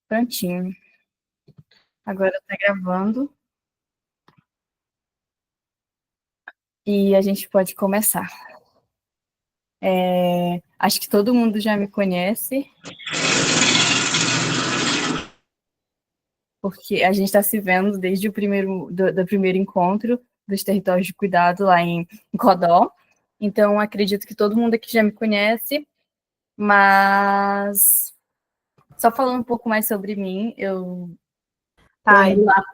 Prontinho. Agora está gravando. E a gente pode começar. Acho que todo mundo já me conhece. Porque a gente está se vendo desde o do primeiro encontro dos territórios de cuidado lá em Codó. Então, acredito que todo mundo aqui já me conhece. Mas, só falando um pouco mais sobre mim, eu Thay, lá.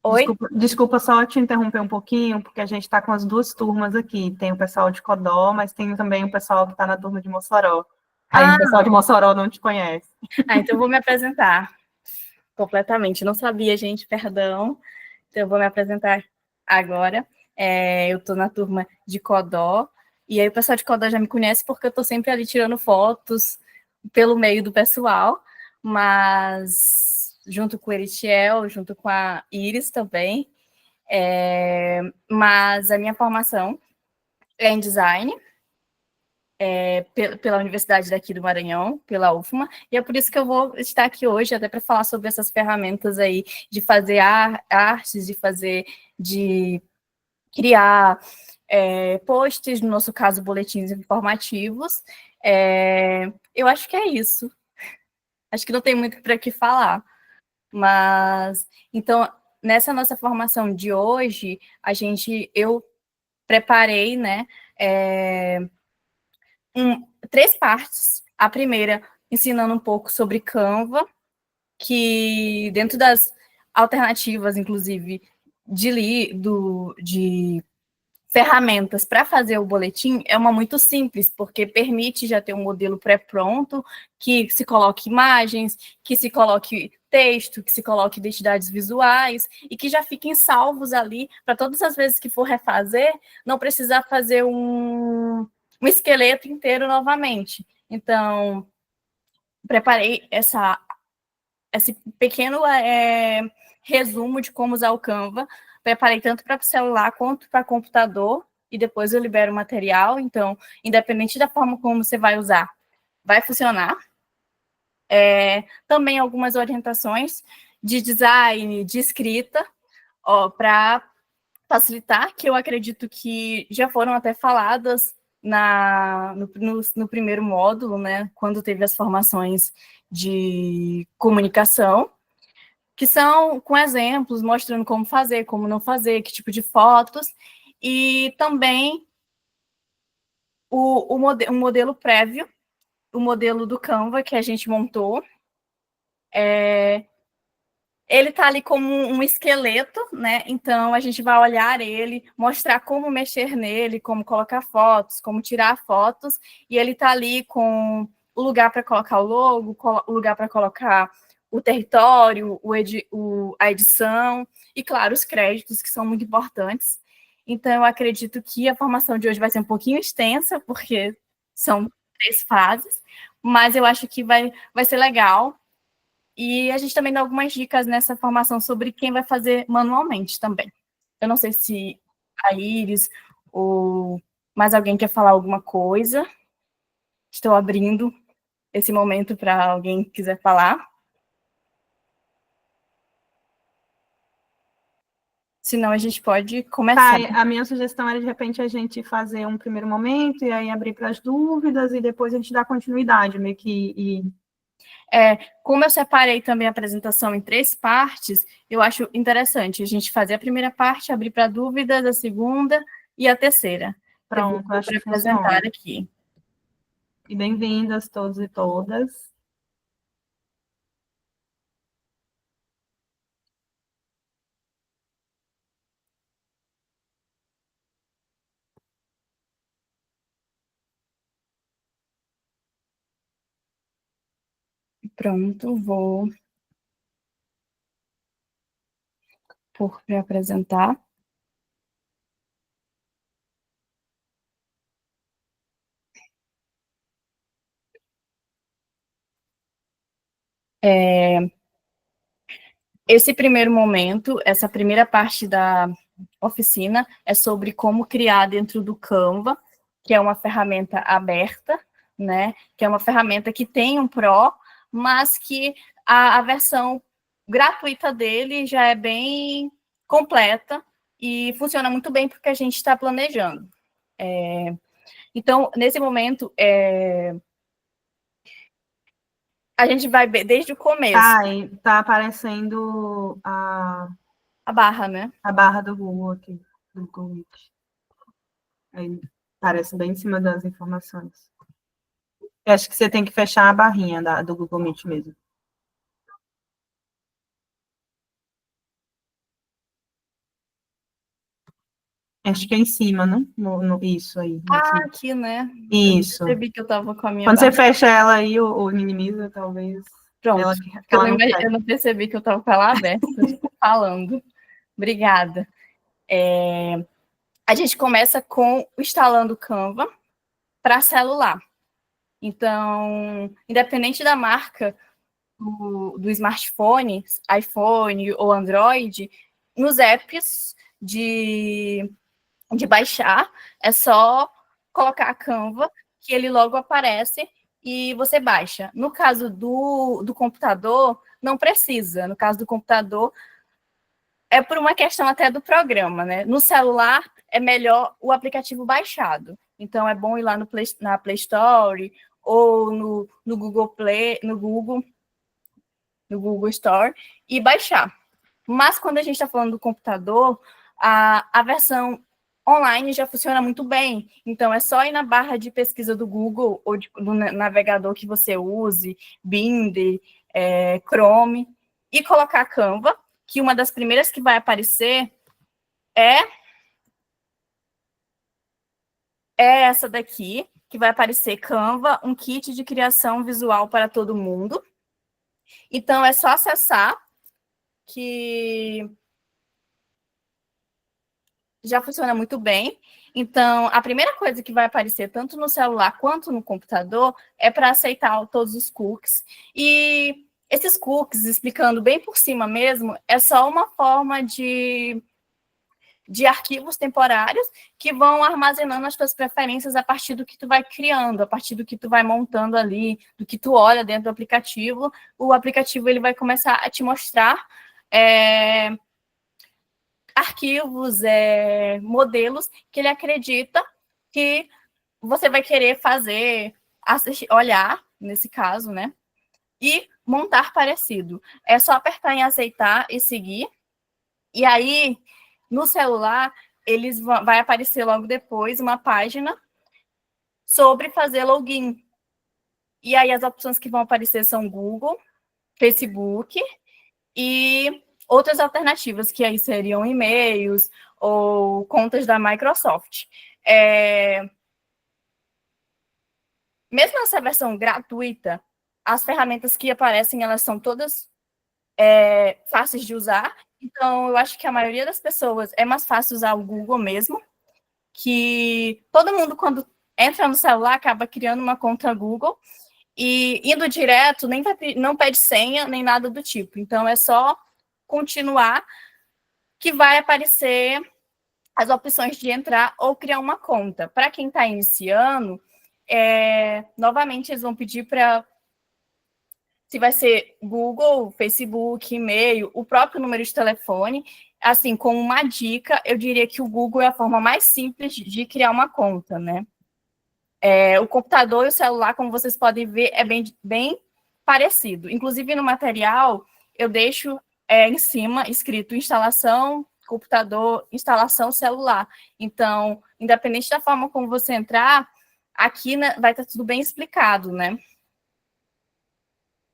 Oi? desculpa só te interromper um pouquinho, porque a gente está com as duas turmas aqui. Tem o pessoal de Codó, mas tem também o pessoal que está na turma de Mossoró. Aí o pessoal de Mossoró não te conhece. Então eu vou me apresentar completamente. Não sabia, gente, perdão. Então eu vou me apresentar agora. Eu estou na turma de Codó. E aí o pessoal de Codó já me conhece porque eu estou sempre ali tirando fotos pelo meio do pessoal. Mas junto com o Eritiel, junto com a Iris também. Mas a minha formação é em design, pela Universidade daqui do Maranhão, pela UFMA, e é por isso que eu vou estar aqui hoje, até para falar sobre essas ferramentas aí de fazer artes, de criar posts, no nosso caso, boletins informativos. Eu acho que é isso. Acho que não tem muito para que falar. Mas, então, nessa nossa formação de hoje, eu preparei, né, 3 partes. A primeira, ensinando um pouco sobre Canva, que dentro das alternativas, inclusive, de ferramentas para fazer o boletim, é uma muito simples, porque permite já ter um modelo pré-pronto, que se coloque imagens, que se coloque texto, que se coloque identidades visuais, e que já fiquem salvos ali, para todas as vezes que for refazer, não precisar fazer um esqueleto inteiro novamente. Então, preparei esse pequeno resumo de como usar o Canva. Preparei tanto para celular quanto para computador, e depois eu libero o material. Então, independente da forma como você vai usar, vai funcionar. Também algumas orientações de design, de escrita, para facilitar, que eu acredito que já foram até faladas no primeiro módulo, né, quando teve as formações de comunicação, que são com exemplos, mostrando como fazer, como não fazer, que tipo de fotos, e também o modelo prévio, o modelo do Canva que a gente montou. Ele está ali como um esqueleto, né? Então a gente vai olhar ele, mostrar como mexer nele, como colocar fotos, como tirar fotos, e ele está ali com o lugar para colocar o logo, o lugar para colocar o território, a edição, e claro, os créditos, que são muito importantes. Então eu acredito que a formação de hoje vai ser um pouquinho extensa, porque são 3 fases, mas eu acho que vai ser legal. E a gente também dá algumas dicas nessa formação sobre quem vai fazer manualmente também. Eu não sei se a Iris ou mais alguém quer falar alguma coisa. Estou abrindo esse momento para alguém que quiser falar. Senão a gente pode começar. Thay, a minha sugestão era, de repente, a gente fazer um primeiro momento e aí abrir para as dúvidas e depois a gente dá continuidade, meio que... Como eu separei também a apresentação em 3 partes, eu acho interessante a gente fazer a primeira parte, abrir para dúvidas, a segunda e a terceira. Pronto, Eu vou acho que apresentar funciona. aqui. E bem-vindas todos e todas. Pronto, vou por me apresentar. Esse primeiro momento, essa primeira parte da oficina é sobre como criar dentro do Canva, que é uma ferramenta aberta, né? Que é uma ferramenta que tem um Pro, mas que a versão gratuita dele já é bem completa e funciona muito bem porque a gente está planejando. Então, nesse momento, a gente vai desde o começo. Tá aparecendo a barra, né? A barra do Google aqui, do Google Meet. Aí aparece bem em cima das informações. Eu acho que você tem que fechar a barrinha do Google Meet mesmo. Acho que é em cima, né? Isso aí. Aqui, né? Isso. Eu percebi que eu estava com a minha Quando barra. você fecha ela aí, ou minimiza, talvez. Pronto. Eu não percebi que eu estava com ela aberta, falando. Obrigada. A gente começa com instalando Canva para celular. Então, independente da marca do smartphone, iPhone ou Android, nos apps de baixar, é só colocar a Canva, que ele logo aparece e você baixa. No caso do computador, não precisa. No caso do computador, é por uma questão até do programa, né? No celular, é melhor o aplicativo baixado. Então, é bom ir lá na Play Store ou no Google Play, no Google Store e baixar. Mas quando a gente está falando do computador, a versão online já funciona muito bem. Então, é só ir na barra de pesquisa do Google ou do navegador que você use, Bing, Chrome, e colocar Canva, que uma das primeiras que vai aparecer é essa daqui, que vai aparecer Canva, um kit de criação visual para todo mundo. Então, é só acessar, que já funciona muito bem. Então, a primeira coisa que vai aparecer, tanto no celular quanto no computador, é para aceitar todos os cookies. E esses cookies, explicando bem por cima mesmo, é só uma forma de arquivos temporários que vão armazenando as tuas preferências a partir do que tu vai criando, a partir do que tu vai montando ali, do que tu olha dentro do aplicativo. O aplicativo ele vai começar a te mostrar arquivos, modelos que ele acredita que você vai querer fazer, assistir, olhar, nesse caso, né? E montar parecido. É só apertar em aceitar e seguir. E aí, no celular, vai aparecer logo depois uma página sobre fazer login. E aí as opções que vão aparecer são Google, Facebook e outras alternativas, que aí seriam e-mails ou contas da Microsoft. Mesmo essa versão gratuita, as ferramentas que aparecem, elas são todas fáceis de usar. Então, eu acho que a maioria das pessoas é mais fácil usar o Google mesmo, que todo mundo, quando entra no celular, acaba criando uma conta Google e indo direto, não pede senha, nem nada do tipo. Então, é só continuar que vai aparecer as opções de entrar ou criar uma conta. Para quem está iniciando, novamente, eles vão pedir para se vai ser Google, Facebook, e-mail, o próprio número de telefone. Assim, como uma dica, eu diria que o Google é a forma mais simples de criar uma conta, né? O computador e o celular, como vocês podem ver, é bem parecido. Inclusive, no material, eu deixo em cima escrito instalação computador, instalação celular. Então, independente da forma como você entrar, aqui, né, vai estar tudo bem explicado, né?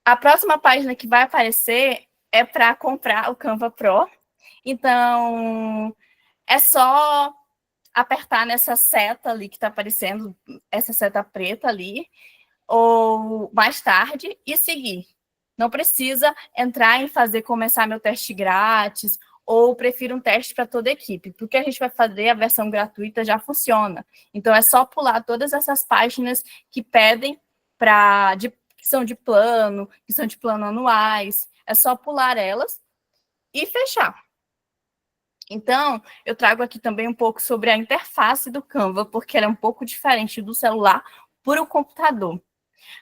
A próxima página que vai aparecer é para comprar o Canva Pro. Então, é só apertar nessa seta ali que está aparecendo, essa seta preta ali, ou mais tarde, e seguir. Não precisa entrar em começar meu teste grátis, ou prefiro um teste para toda a equipe, porque a gente vai fazer, a versão gratuita já funciona. Então, é só pular todas essas páginas que pedem que são de plano, que são de plano anuais, é só pular elas e fechar. Então, eu trago aqui também um pouco sobre a interface do Canva, porque ela é um pouco diferente do celular para o computador.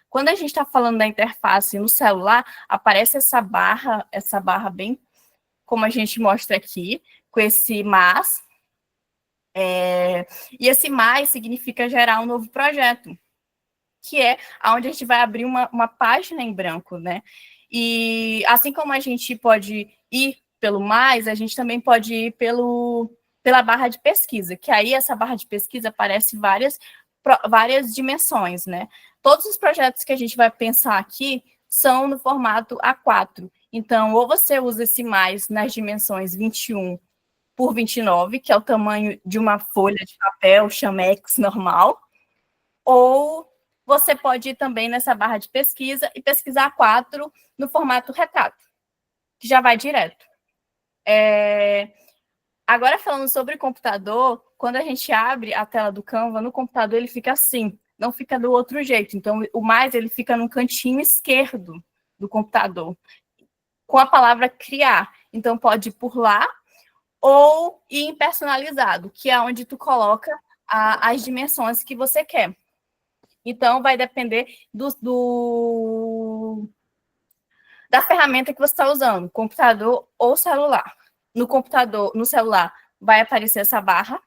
Quando a gente está falando da interface no celular, aparece essa barra bem como a gente mostra aqui, com esse mais. E esse mais significa gerar um novo projeto, que é onde a gente vai abrir uma página em branco, né? E assim como a gente pode ir pelo mais, a gente também pode ir pela barra de pesquisa, que aí essa barra de pesquisa aparece várias dimensões, né? Todos os projetos que a gente vai pensar aqui são no formato A4. Então, ou você usa esse mais nas dimensões 21 por 29, que é o tamanho de uma folha de papel Chamex normal, ou você pode ir também nessa barra de pesquisa e pesquisar A4 no formato retrato, que já vai direto. Agora, falando sobre computador, quando a gente abre a tela do Canva, no computador ele fica assim, não fica do outro jeito. Então, o mais ele fica no cantinho esquerdo do computador, com a palavra criar. Então, pode ir por lá ou ir em personalizado, que é onde tu coloca as dimensões que você quer. Então, vai depender da ferramenta que você está usando, computador ou celular. No computador, no celular, vai aparecer essa barra,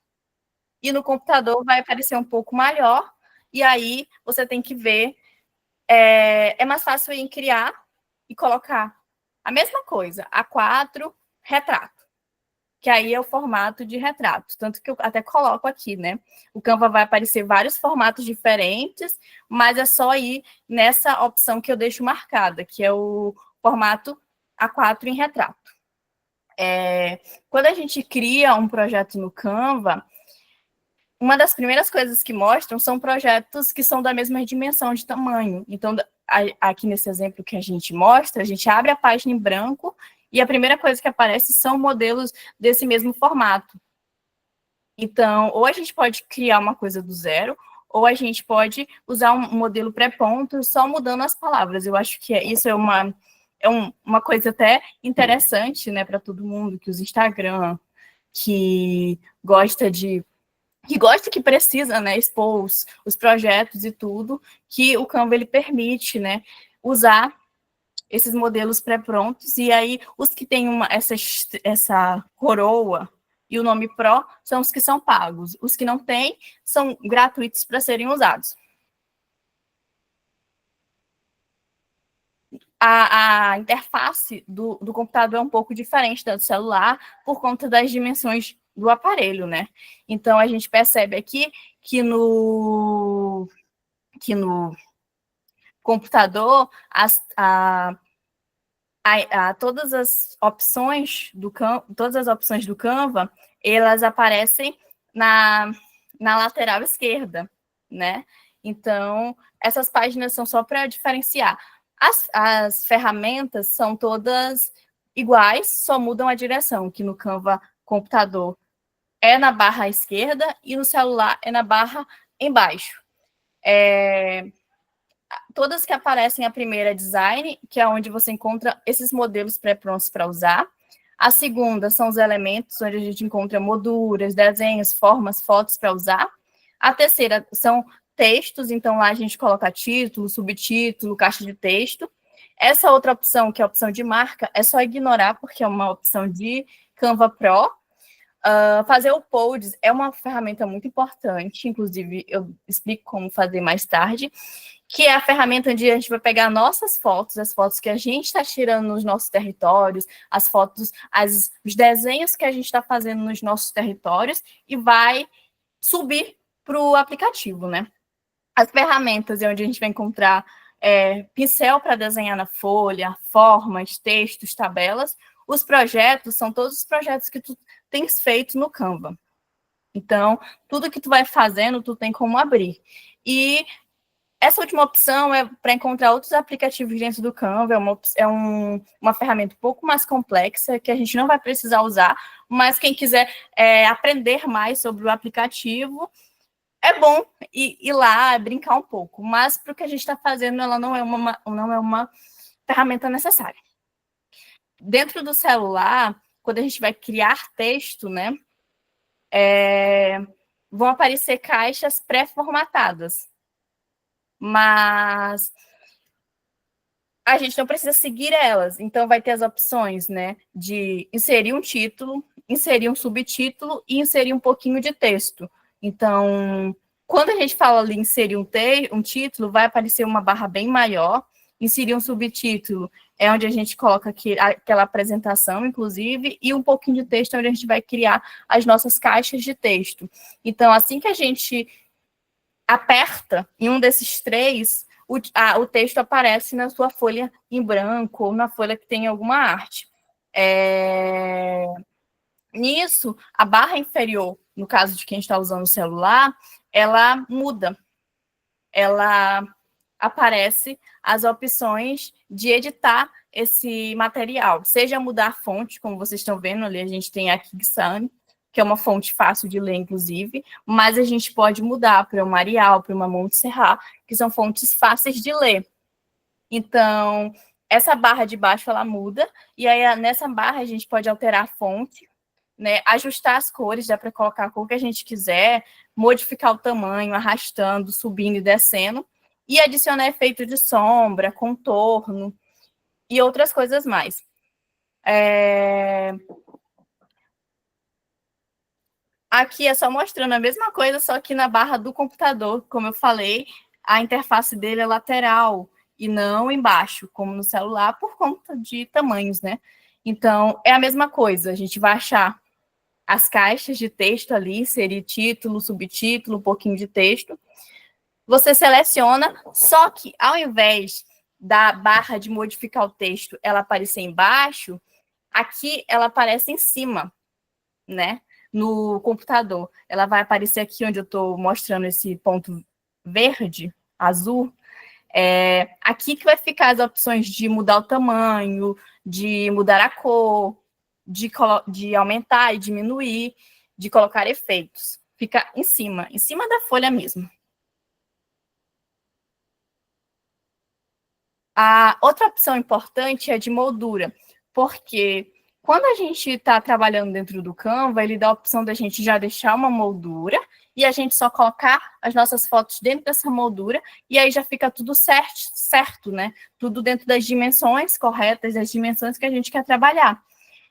e no computador vai aparecer um pouco maior, e aí você tem que ver. É mais fácil em criar e colocar a mesma coisa, A4, retrato, que aí é o formato de retrato, tanto que eu até coloco aqui, né? O Canva vai aparecer vários formatos diferentes, mas é só ir nessa opção que eu deixo marcada, que é o formato A4 em retrato. Quando a gente cria um projeto no Canva, uma das primeiras coisas que mostram são projetos que são da mesma dimensão de tamanho. Então, aqui nesse exemplo que a gente mostra, a gente abre a página em branco e a primeira coisa que aparece são modelos desse mesmo formato. Então, ou a gente pode criar uma coisa do zero, ou a gente pode usar um modelo pré-pronto só mudando as palavras. Eu acho que isso é uma coisa até interessante, né, para todo mundo que usa Instagram, que gosta que precisa, né, expor os projetos e tudo, que o Canva ele permite, né, usar esses modelos pré-prontos, e aí os que têm essa coroa e o nome Pro são os que são pagos. Os que não têm são gratuitos para serem usados. A interface do computador é um pouco diferente da do celular por conta das dimensões do aparelho, né? Então, a gente percebe aqui que no computador, todas as opções do Canva, elas aparecem na lateral esquerda, né? Então, essas páginas são só para diferenciar. As ferramentas são todas iguais, só mudam a direção, que no Canva computador é na barra esquerda e no celular é na barra embaixo. Todas que aparecem, a primeira é design, que é onde você encontra esses modelos pré-prontos para usar. A segunda são os elementos, onde a gente encontra molduras, desenhos, formas, fotos para usar. A terceira são textos, então lá a gente coloca título, subtítulo, caixa de texto. Essa outra opção, que é a opção de marca, é só ignorar, porque é uma opção de Canva Pro. Fazer o Pods é uma ferramenta muito importante, inclusive eu explico como fazer mais tarde, que é a ferramenta onde a gente vai pegar nossas fotos, as fotos que a gente está tirando nos nossos territórios, as fotos, os desenhos que a gente está fazendo nos nossos territórios e vai subir para o aplicativo, né? As ferramentas é onde a gente vai encontrar pincel para desenhar na folha, formas, textos, tabelas. Os projetos são todos os projetos que tu tens feito no Canva. Então, tudo que tu vai fazendo, tu tem como abrir. E essa última opção é para encontrar outros aplicativos dentro do Canva, uma ferramenta um pouco mais complexa, que a gente não vai precisar usar, mas quem quiser aprender mais sobre o aplicativo, é bom ir lá, brincar um pouco, mas para o que a gente está fazendo, ela não é uma ferramenta necessária. Dentro do celular, quando a gente vai criar texto, né, vão aparecer caixas pré-formatadas. mas a gente não precisa seguir elas. Então, vai ter as opções, né, de inserir um título, inserir um subtítulo e inserir um pouquinho de texto. Então, quando a gente fala ali inserir um título, vai aparecer uma barra bem maior. Inserir um subtítulo é onde a gente coloca aquela apresentação, inclusive, e um pouquinho de texto é onde a gente vai criar as nossas caixas de texto. Então, assim que a gente aperta em um desses três, o texto aparece na sua folha em branco ou na folha que tem alguma arte. Nisso, a barra inferior, no caso de quem está usando o celular, ela muda. Ela aparece as opções de editar esse material, seja mudar fonte, como vocês estão vendo ali, a gente tem a Kingsun, que é uma fonte fácil de ler, inclusive, mas a gente pode mudar para uma Arial, para uma Montserrat, que são fontes fáceis de ler. Então, essa barra de baixo, ela muda, e aí nessa barra a gente pode alterar a fonte, né, ajustar as cores, dá para colocar a cor que a gente quiser, modificar o tamanho, arrastando, subindo e descendo, e adicionar efeito de sombra, contorno e outras coisas mais. Aqui é só mostrando a mesma coisa, só que na barra do computador, como eu falei, a interface dele é lateral e não embaixo, como no celular, por conta de tamanhos, né? Então, é a mesma coisa, a gente vai achar as caixas de texto ali, seria título, subtítulo, um pouquinho de texto. Você seleciona, só que ao invés da barra de modificar o texto ela aparecer embaixo, aqui ela aparece em cima, né? No computador. Ela vai aparecer aqui onde eu estou mostrando esse ponto verde, azul. Aqui que vai ficar as opções de mudar o tamanho, de mudar a cor, de aumentar e diminuir, de colocar efeitos. Fica em cima da folha mesmo. A outra opção importante é de moldura, porque quando a gente está trabalhando dentro do Canva, ele dá a opção da gente já deixar uma moldura e a gente só colocar as nossas fotos dentro dessa moldura e aí já fica tudo certo, né? Tudo dentro das dimensões corretas, das dimensões que a gente quer trabalhar.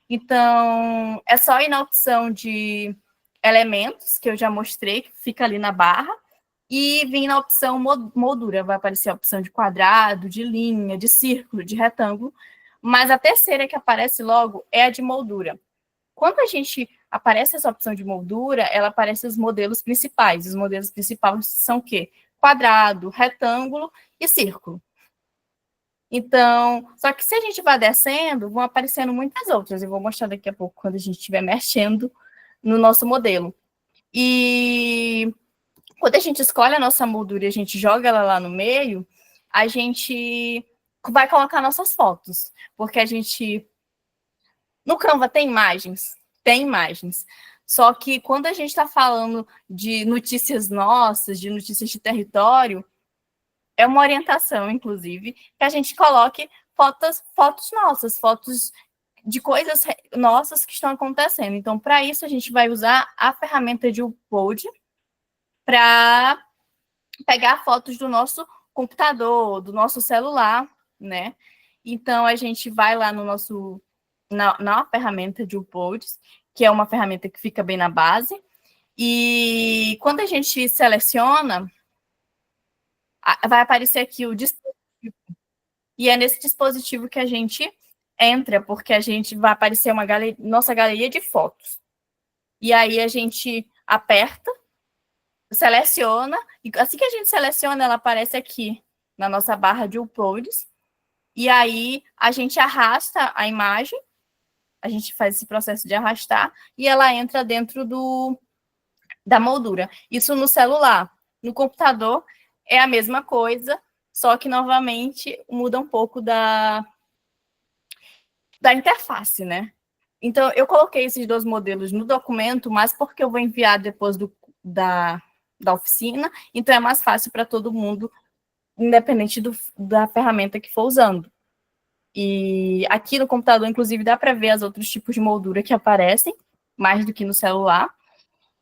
Então, é só ir na opção de elementos, que eu já mostrei, que fica ali na barra, e vir na opção moldura. Vai aparecer a opção de quadrado, de linha, de círculo, de retângulo. Mas a terceira que aparece logo é a de moldura. Quando a gente aparece essa opção de moldura, ela aparece os modelos principais. Os modelos principais são o quê? Quadrado, retângulo e círculo. Então, só que se a gente vai descendo, vão aparecendo muitas outras. Eu vou mostrar daqui a pouco, quando a gente estiver mexendo no nosso modelo. E quando a gente escolhe a nossa moldura e a gente joga ela lá no meio, a gente vai colocar nossas fotos. Porque a gente... No Canva tem imagens? Tem imagens. Só que quando a gente está falando de notícias nossas, de notícias de território, é uma orientação, inclusive, que a gente coloque fotos nossas, fotos de coisas nossas que estão acontecendo. Então, para isso, a gente vai usar a ferramenta de upload para pegar fotos do nosso computador, do nosso celular, né? Então, a gente vai lá no nosso... Na ferramenta de uploads, que é uma ferramenta que fica bem na base, e quando a gente seleciona, vai aparecer aqui o dispositivo. E é nesse dispositivo que a gente entra, porque a gente vai aparecer uma nossa galeria de fotos. E aí a gente aperta, seleciona, e assim que a gente seleciona, ela aparece aqui na nossa barra de uploads. E aí a gente arrasta a imagem, a gente faz esse processo de arrastar, e ela entra dentro da moldura. Isso no celular. No computador é a mesma coisa, só que, novamente, muda um pouco da interface, né? Então, eu coloquei esses dois modelos no documento, mas porque eu vou enviar depois da oficina, então é mais fácil para todo mundo, independente da ferramenta que for usando. E aqui no computador, inclusive, dá para ver os outros tipos de moldura que aparecem, mais do que no celular.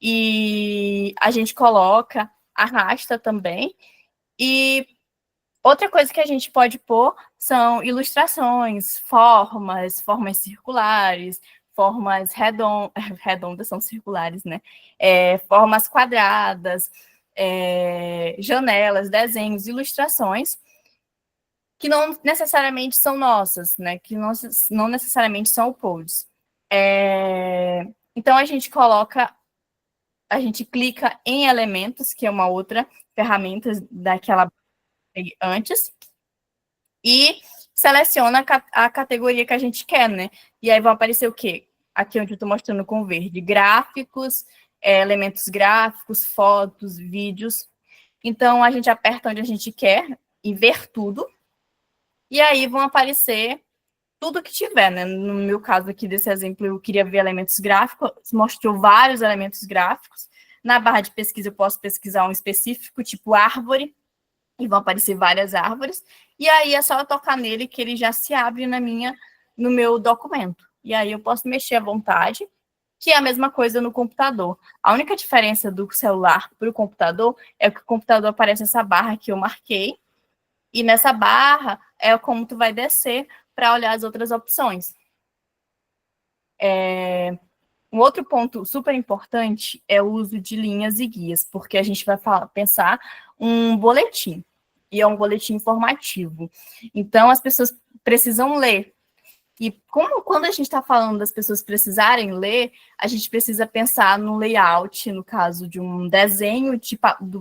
E a gente coloca, arrasta também. E Outra coisa que a gente pode pôr são ilustrações, formas circulares, formas redondas são circulares, né? Formas quadradas, janelas, desenhos, ilustrações, que não necessariamente são nossas, né? Que não necessariamente são uploads. Então, a gente clica em elementos, que é uma outra ferramenta daquela antes, e seleciona a categoria que a gente quer, né? E aí vai aparecer o quê? Aqui onde eu estou mostrando com verde, gráficos, elementos gráficos, fotos, vídeos. Então, a gente aperta onde a gente quer e ver tudo. E aí vão aparecer tudo que tiver, né? No meu caso aqui desse exemplo, eu queria ver elementos gráficos, mostrou vários elementos gráficos. Na barra de pesquisa, eu posso pesquisar um específico, tipo árvore, e vão aparecer várias árvores. E aí é só eu tocar nele que ele já se abre no meu documento. E aí eu posso mexer à vontade, que é a mesma coisa no computador. A única diferença do celular para o computador é que o computador aparece essa barra que eu marquei, e nessa barra é como tu vai descer para olhar as outras opções. Um outro ponto super importante é o uso de linhas e guias, porque a gente vai pensar um boletim, e é um boletim informativo. Então, as pessoas precisam ler. E quando a gente está falando das pessoas precisarem ler, a gente precisa pensar no layout, no caso de um desenho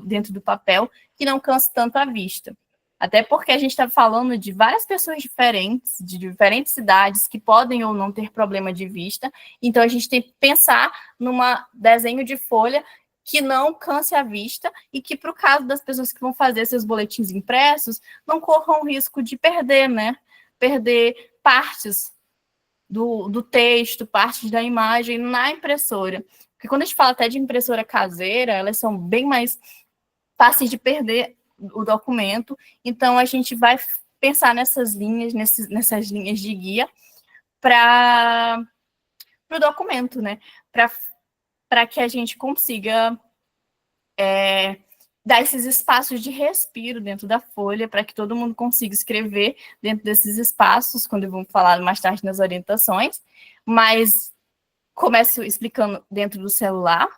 dentro do papel, que não canse tanto a vista. Até porque a gente está falando de várias pessoas diferentes, de diferentes cidades, que podem ou não ter problema de vista. Então, a gente tem que pensar num desenho de folha que não canse a vista e que, para o caso das pessoas que vão fazer seus boletins impressos, não corram o risco de perder, né? Perder partes do texto, partes da imagem na impressora. Porque quando a gente fala até de impressora caseira, elas são bem mais fáceis de perder o documento. Então, a gente vai pensar nessas linhas de guia para o documento, né? Para que a gente consiga dar esses espaços de respiro dentro da folha, para que todo mundo consiga escrever dentro desses espaços, quando eu vou falar mais tarde nas orientações, mas começo explicando dentro do celular.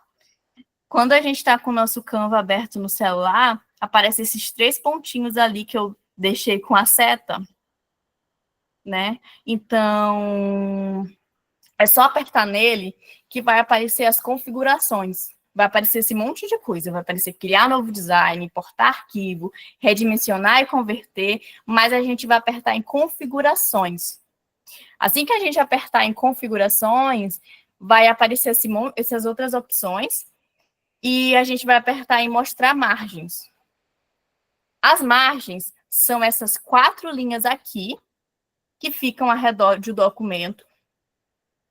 Quando a gente está com o nosso Canva aberto no celular, aparecem esses 3 pontinhos ali que eu deixei com a seta, né? Então, é só apertar nele que vai aparecer as configurações. Vai aparecer esse monte de coisa. Vai aparecer criar novo design, importar arquivo, redimensionar e converter, mas a gente vai apertar em configurações. Assim que a gente apertar em configurações, vai aparecer essas outras opções e a gente vai apertar em mostrar margens. As margens são essas 4 linhas aqui que ficam ao redor do documento.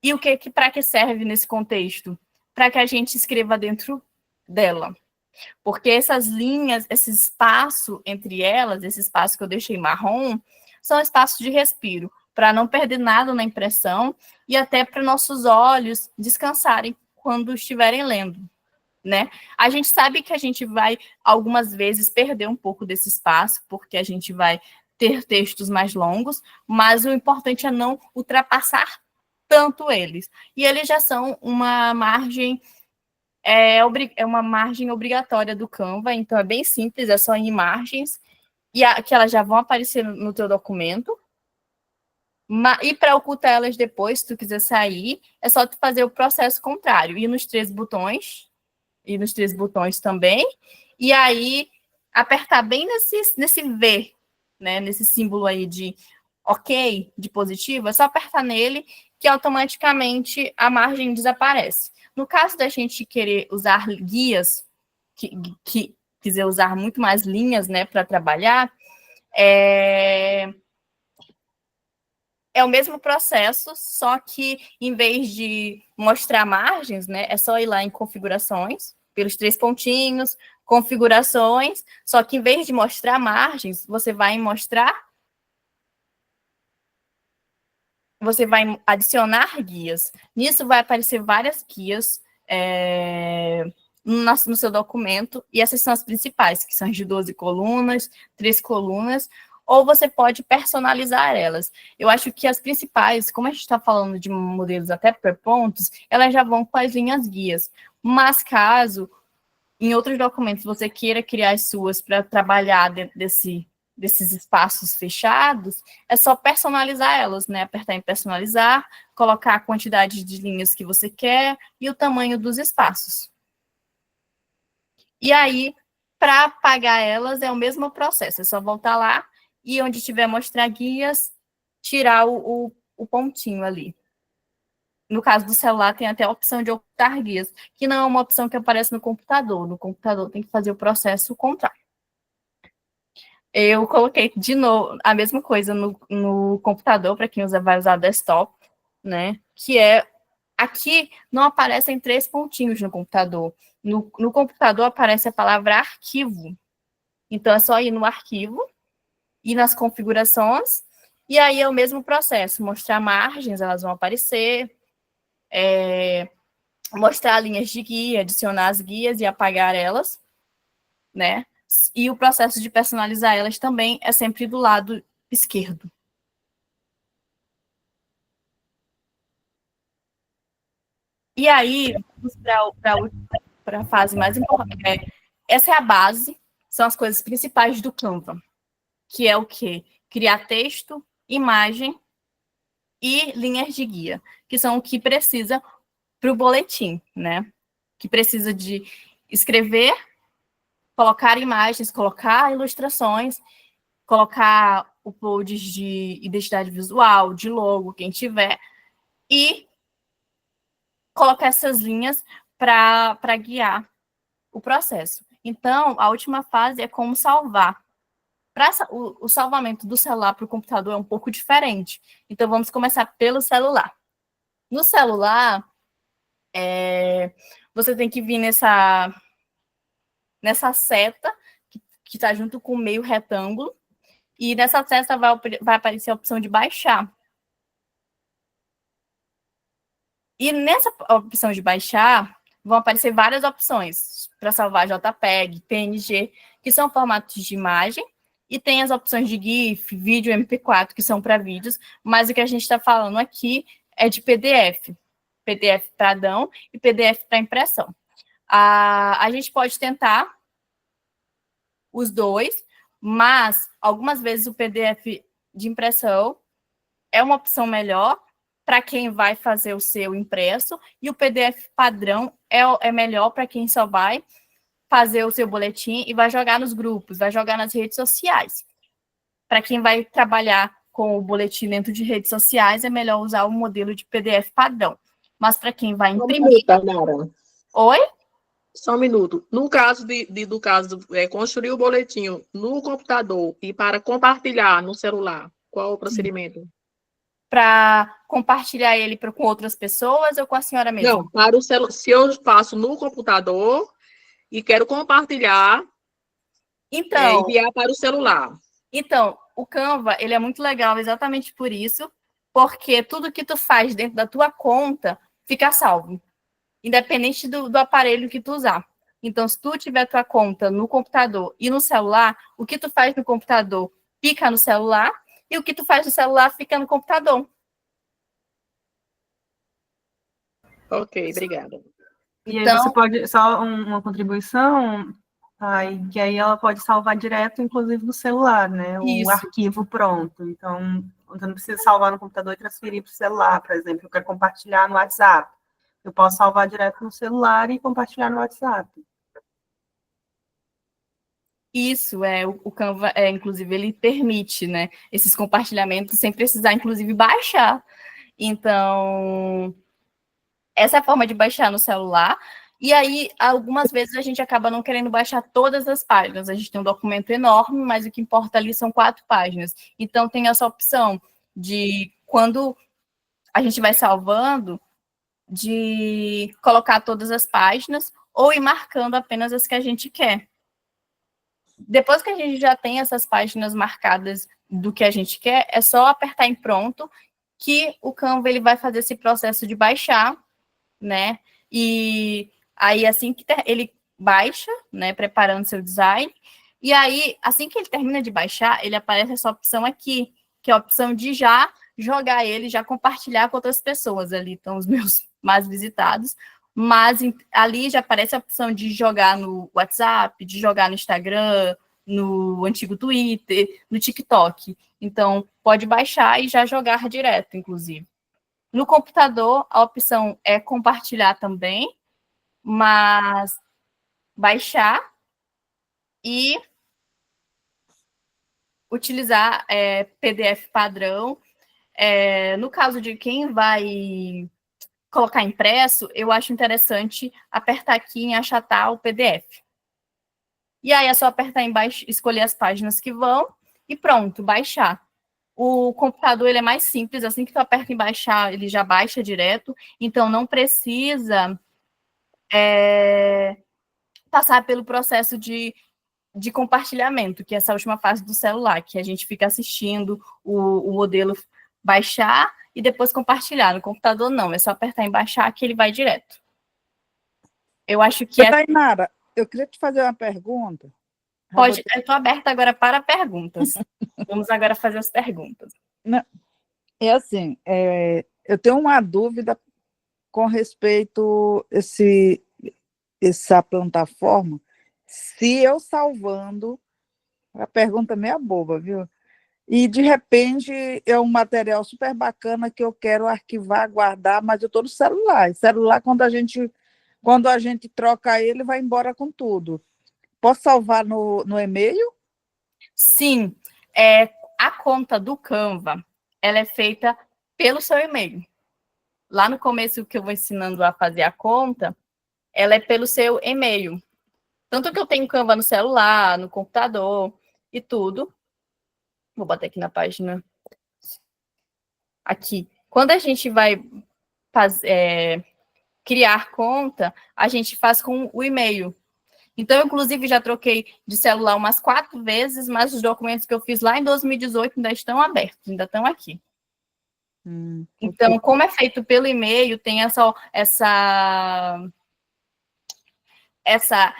E para que serve nesse contexto? Para que a gente escreva dentro dela. Porque essas linhas, esse espaço entre elas, esse espaço que eu deixei marrom, são espaços de respiro, para não perder nada na impressão e até para nossos olhos descansarem quando estiverem lendo, né? A gente sabe que a gente vai, algumas vezes, perder um pouco desse espaço, porque a gente vai ter textos mais longos, mas o importante é não ultrapassar tanto eles. E eles já são uma margem uma margem obrigatória do Canva, então é bem simples, é só em margens, que elas já vão aparecer no teu documento. E para ocultar elas depois, se tu quiser sair, é só tu fazer o processo contrário, ir nos 3 botões, e nos 3 botões também, e aí apertar bem nesse V, né, nesse símbolo aí de OK, de positivo, é só apertar nele que automaticamente a margem desaparece. No caso da gente querer usar guias, que quiser usar muito mais linhas, né, para trabalhar, é o mesmo processo, só que em vez de mostrar margens, né, é só ir lá em configurações, pelos 3 pontinhos, configurações, só que em vez de mostrar margens, você vai adicionar guias. Nisso vai aparecer várias guias no seu documento, e essas são as principais, que são as de 12 colunas, 3 colunas, ou você pode personalizar elas. Eu acho que as principais, como a gente está falando de modelos até por pontos, elas já vão com as linhas guias. Mas caso em outros documentos você queira criar as suas para trabalhar dentro desses espaços fechados, é só personalizar elas, né? Apertar em personalizar, colocar a quantidade de linhas que você quer e o tamanho dos espaços. E aí, para apagar elas, é o mesmo processo, é só voltar lá e onde tiver mostrar guias, tirar o pontinho ali. No caso do celular, tem até a opção de ocultar guias, que não é uma opção que aparece no computador. No computador tem que fazer o processo contrário. Eu coloquei de novo a mesma coisa no computador, para quem vai usar desktop, né? Que é, aqui não aparecem 3 pontinhos no computador. No computador aparece a palavra arquivo. Então, é só ir no arquivo, ir nas configurações, e aí é o mesmo processo. Mostrar margens, elas vão aparecer, mostrar linhas de guia, adicionar as guias e apagar elas, né? E o processo de personalizar elas também é sempre do lado esquerdo. E aí, para a fase mais importante, essa é a base, são as coisas principais do Canva, que é o quê? Criar texto, imagem e linhas de guia, que são o que precisa para o boletim, né? Que precisa de escrever, colocar imagens, colocar ilustrações, colocar uploads de identidade visual, de logo, quem tiver, e colocar essas linhas para guiar o processo. Então, a última fase é como salvar. O salvamento do celular para o computador é um pouco diferente. Então, vamos começar pelo celular. No celular, você tem que vir nessa seta, que está junto com o meio retângulo, e nessa seta vai aparecer a opção de baixar. E nessa opção de baixar, vão aparecer várias opções para salvar JPEG, PNG, que são formatos de imagem, e tem as opções de GIF, vídeo MP4, que são para vídeos, mas o que a gente está falando aqui é de PDF. PDF padrão e PDF para impressão. A gente pode tentar os dois, mas algumas vezes o PDF de impressão é uma opção melhor para quem vai fazer o seu impresso, e o PDF padrão é melhor para quem só vai fazer o seu boletim e vai jogar nos grupos, vai jogar nas redes sociais. Para quem vai trabalhar com o boletim dentro de redes sociais, é melhor usar o modelo de PDF padrão. Mas para quem vai imprimir... Oi? Só um minuto. No caso do caso, construir o boletim no computador e para compartilhar no celular, qual o procedimento? Para compartilhar ele com outras pessoas ou com a senhora mesma? Não, para o celular. Se eu faço no computador e quero compartilhar, então, enviar para o celular. Então, o Canva, ele é muito legal exatamente por isso, porque tudo que tu faz dentro da tua conta fica salvo, independente do aparelho que tu usar. Então, se tu tiver tua conta no computador e no celular, o que tu faz no computador fica no celular, e o que tu faz no celular fica no computador. Ok, obrigada. E aí você pode, só uma contribuição, que aí ela pode salvar direto, inclusive, no celular, né? O arquivo pronto. Então, você não precisa salvar no computador e transferir para o celular, por exemplo. Eu quero compartilhar no WhatsApp. Eu posso salvar direto no celular e compartilhar no WhatsApp. Isso, o Canva, inclusive, ele permite, né, esses compartilhamentos sem precisar, inclusive, baixar. Então, essa é a forma de baixar no celular. E aí, algumas vezes, a gente acaba não querendo baixar todas as páginas. A gente tem um documento enorme, mas o que importa ali são 4 páginas. Então, tem essa opção de, quando a gente vai salvando, de colocar todas as páginas ou ir marcando apenas as que a gente quer. Depois que a gente já tem essas páginas marcadas do que a gente quer, é só apertar em pronto, que o Canva ele vai fazer esse processo de baixar, né? E Aí, assim que ele baixa, né, preparando seu design, e aí, assim que ele termina de baixar, ele aparece essa opção aqui, que é a opção de já jogar ele, já compartilhar com outras pessoas. Ali estão os meus mais visitados, mas ali já aparece a opção de jogar no WhatsApp, de jogar no Instagram, no antigo Twitter, no TikTok. Então, pode baixar e já jogar direto, inclusive. No computador, a opção é compartilhar também, mas baixar e utilizar PDF padrão. No caso de quem vai colocar impresso, eu acho interessante apertar aqui em achatar o PDF. E aí é só apertar embaixo, escolher as páginas que vão e pronto, baixar. O computador ele é mais simples, assim que tu aperta em baixar, ele já baixa direto, então não precisa passar pelo processo de compartilhamento, que é essa última fase do celular, que a gente fica assistindo o modelo baixar e depois compartilhar. No computador, não, é só apertar em baixar que ele vai direto. Eu acho que Tainara, eu queria te fazer uma pergunta. Pode, eu estou aberta agora para perguntas. Vamos agora fazer as perguntas. Não, é assim, eu tenho uma dúvida com respeito a essa plataforma. Se eu salvando, a pergunta é meia boba, viu? E, de repente, é um material super bacana que eu quero arquivar, guardar, mas eu estou no celular. E celular, quando a gente troca ele, vai embora com tudo. Posso salvar no e-mail? Sim. A conta do Canva, ela é feita pelo seu e-mail. Lá no começo que eu vou ensinando a fazer a conta, ela é pelo seu e-mail. Tanto que eu tenho Canva no celular, no computador e tudo. Vou botar aqui na página. Aqui. Quando a gente vai criar conta, a gente faz com o e-mail. Então, eu, inclusive, já troquei de celular umas 4 vezes, mas os documentos que eu fiz lá em 2018 ainda estão abertos, ainda estão aqui. Então, como é feito pelo e-mail, tem essa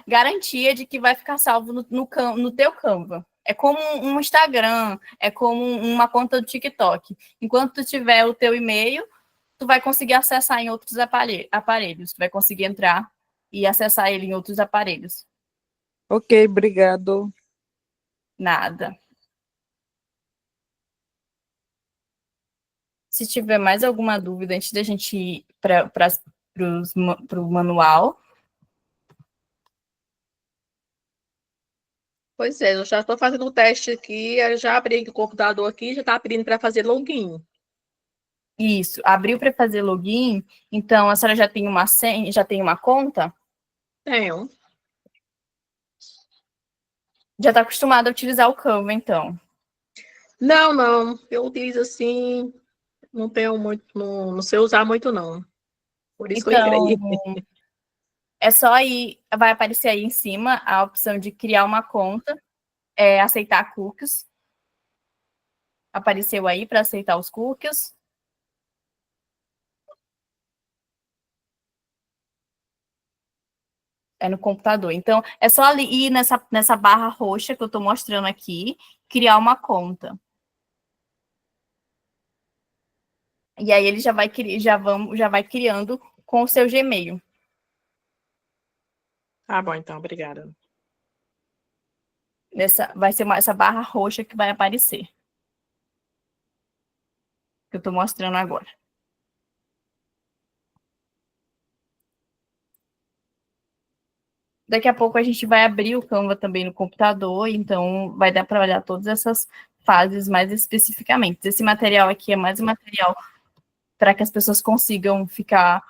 garantia de que vai ficar salvo no teu Canva. É como um Instagram, é como uma conta do TikTok. Enquanto tu tiver o teu e-mail, tu vai conseguir acessar em outros aparelhos. Tu vai conseguir entrar e acessar ele em outros aparelhos. Ok, obrigado. Nada. Se tiver mais alguma dúvida, antes da gente ir para o manual. Pois é, eu já estou fazendo o teste aqui, eu já abri o computador aqui, já está pedindo para fazer login. Isso, abriu para fazer login, então a senhora já tem uma senha, já tem uma conta? Tenho. Já está acostumada a utilizar o Canva, então? Não, eu utilizo assim, não tenho muito, não sei usar muito não. Por isso que eu entrei. É só ir, vai aparecer aí em cima a opção de criar uma conta, aceitar cookies. Apareceu aí para aceitar os cookies. É no computador. Então, é só ali ir nessa barra roxa que eu estou mostrando aqui, criar uma conta. E aí ele já vai criando com o seu Gmail. Tá bom, então, obrigada. Vai ser essa barra roxa que vai aparecer. Que eu estou mostrando agora. Daqui a pouco a gente vai abrir o Canva também no computador, então vai dar para olhar todas essas fases mais especificamente. Esse material aqui é mais um material para que as pessoas consigam ficar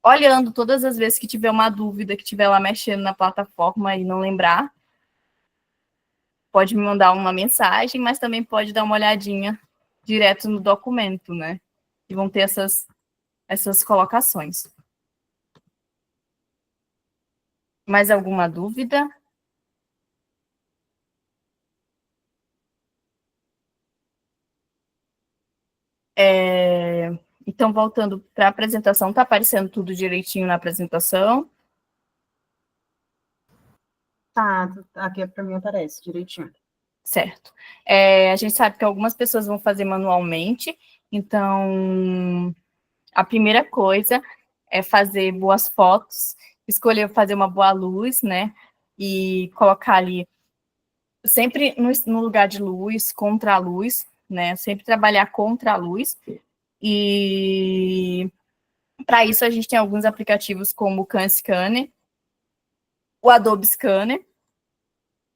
olhando todas as vezes que tiver uma dúvida, que tiver lá mexendo na plataforma e não lembrar. Pode me mandar uma mensagem, mas também pode dar uma olhadinha direto no documento, né? E vão ter essas colocações. Mais alguma dúvida? Então, voltando para a apresentação, está aparecendo tudo direitinho na apresentação. Tá, aqui para mim aparece direitinho. Certo. A gente sabe que algumas pessoas vão fazer manualmente, então a primeira coisa é fazer boas fotos, escolher fazer uma boa luz, né? E colocar ali sempre no lugar de luz, contra a luz, né? Sempre trabalhar contra a luz. E para isso a gente tem alguns aplicativos como o CanScanner, o Adobe Scanner,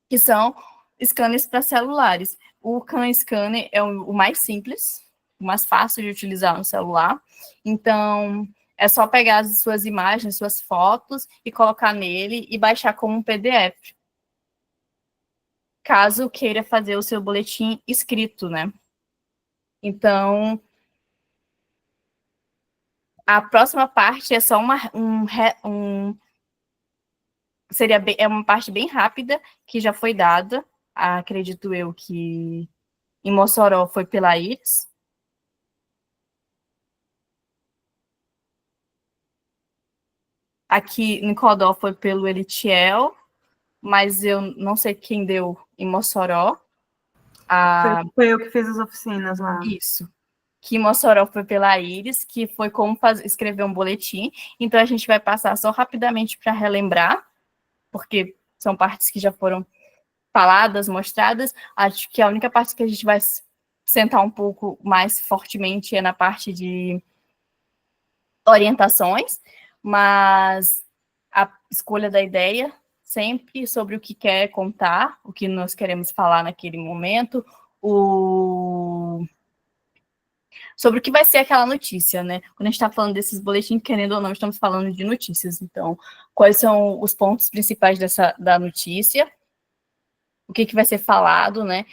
que são scanners para celulares. O CanScanner é o mais simples, o mais fácil de utilizar no celular. Então, é só pegar as suas imagens, suas fotos e colocar nele e baixar como um PDF. Caso queira fazer o seu boletim escrito, né? Então, a próxima parte é só é uma parte bem rápida que já foi dada. Acredito eu que em Mossoró foi pela Iris. Aqui em Codó foi pelo Elitiel, mas eu não sei quem deu em Mossoró. Foi eu que fiz as oficinas lá. Isso. Que em Mossoró foi pela Iris, que foi como escrever um boletim. Então, a gente vai passar só rapidamente para relembrar, porque são partes que já foram faladas, mostradas. Acho que a única parte que a gente vai sentar um pouco mais fortemente é na parte de orientações, mas a escolha da ideia, sempre sobre o que quer contar, o que nós queremos falar naquele momento, sobre o que vai ser aquela notícia, né? Quando a gente está falando desses boletins, querendo ou não, estamos falando de notícias. Então, quais são os pontos principais da notícia? O que vai ser falado, né?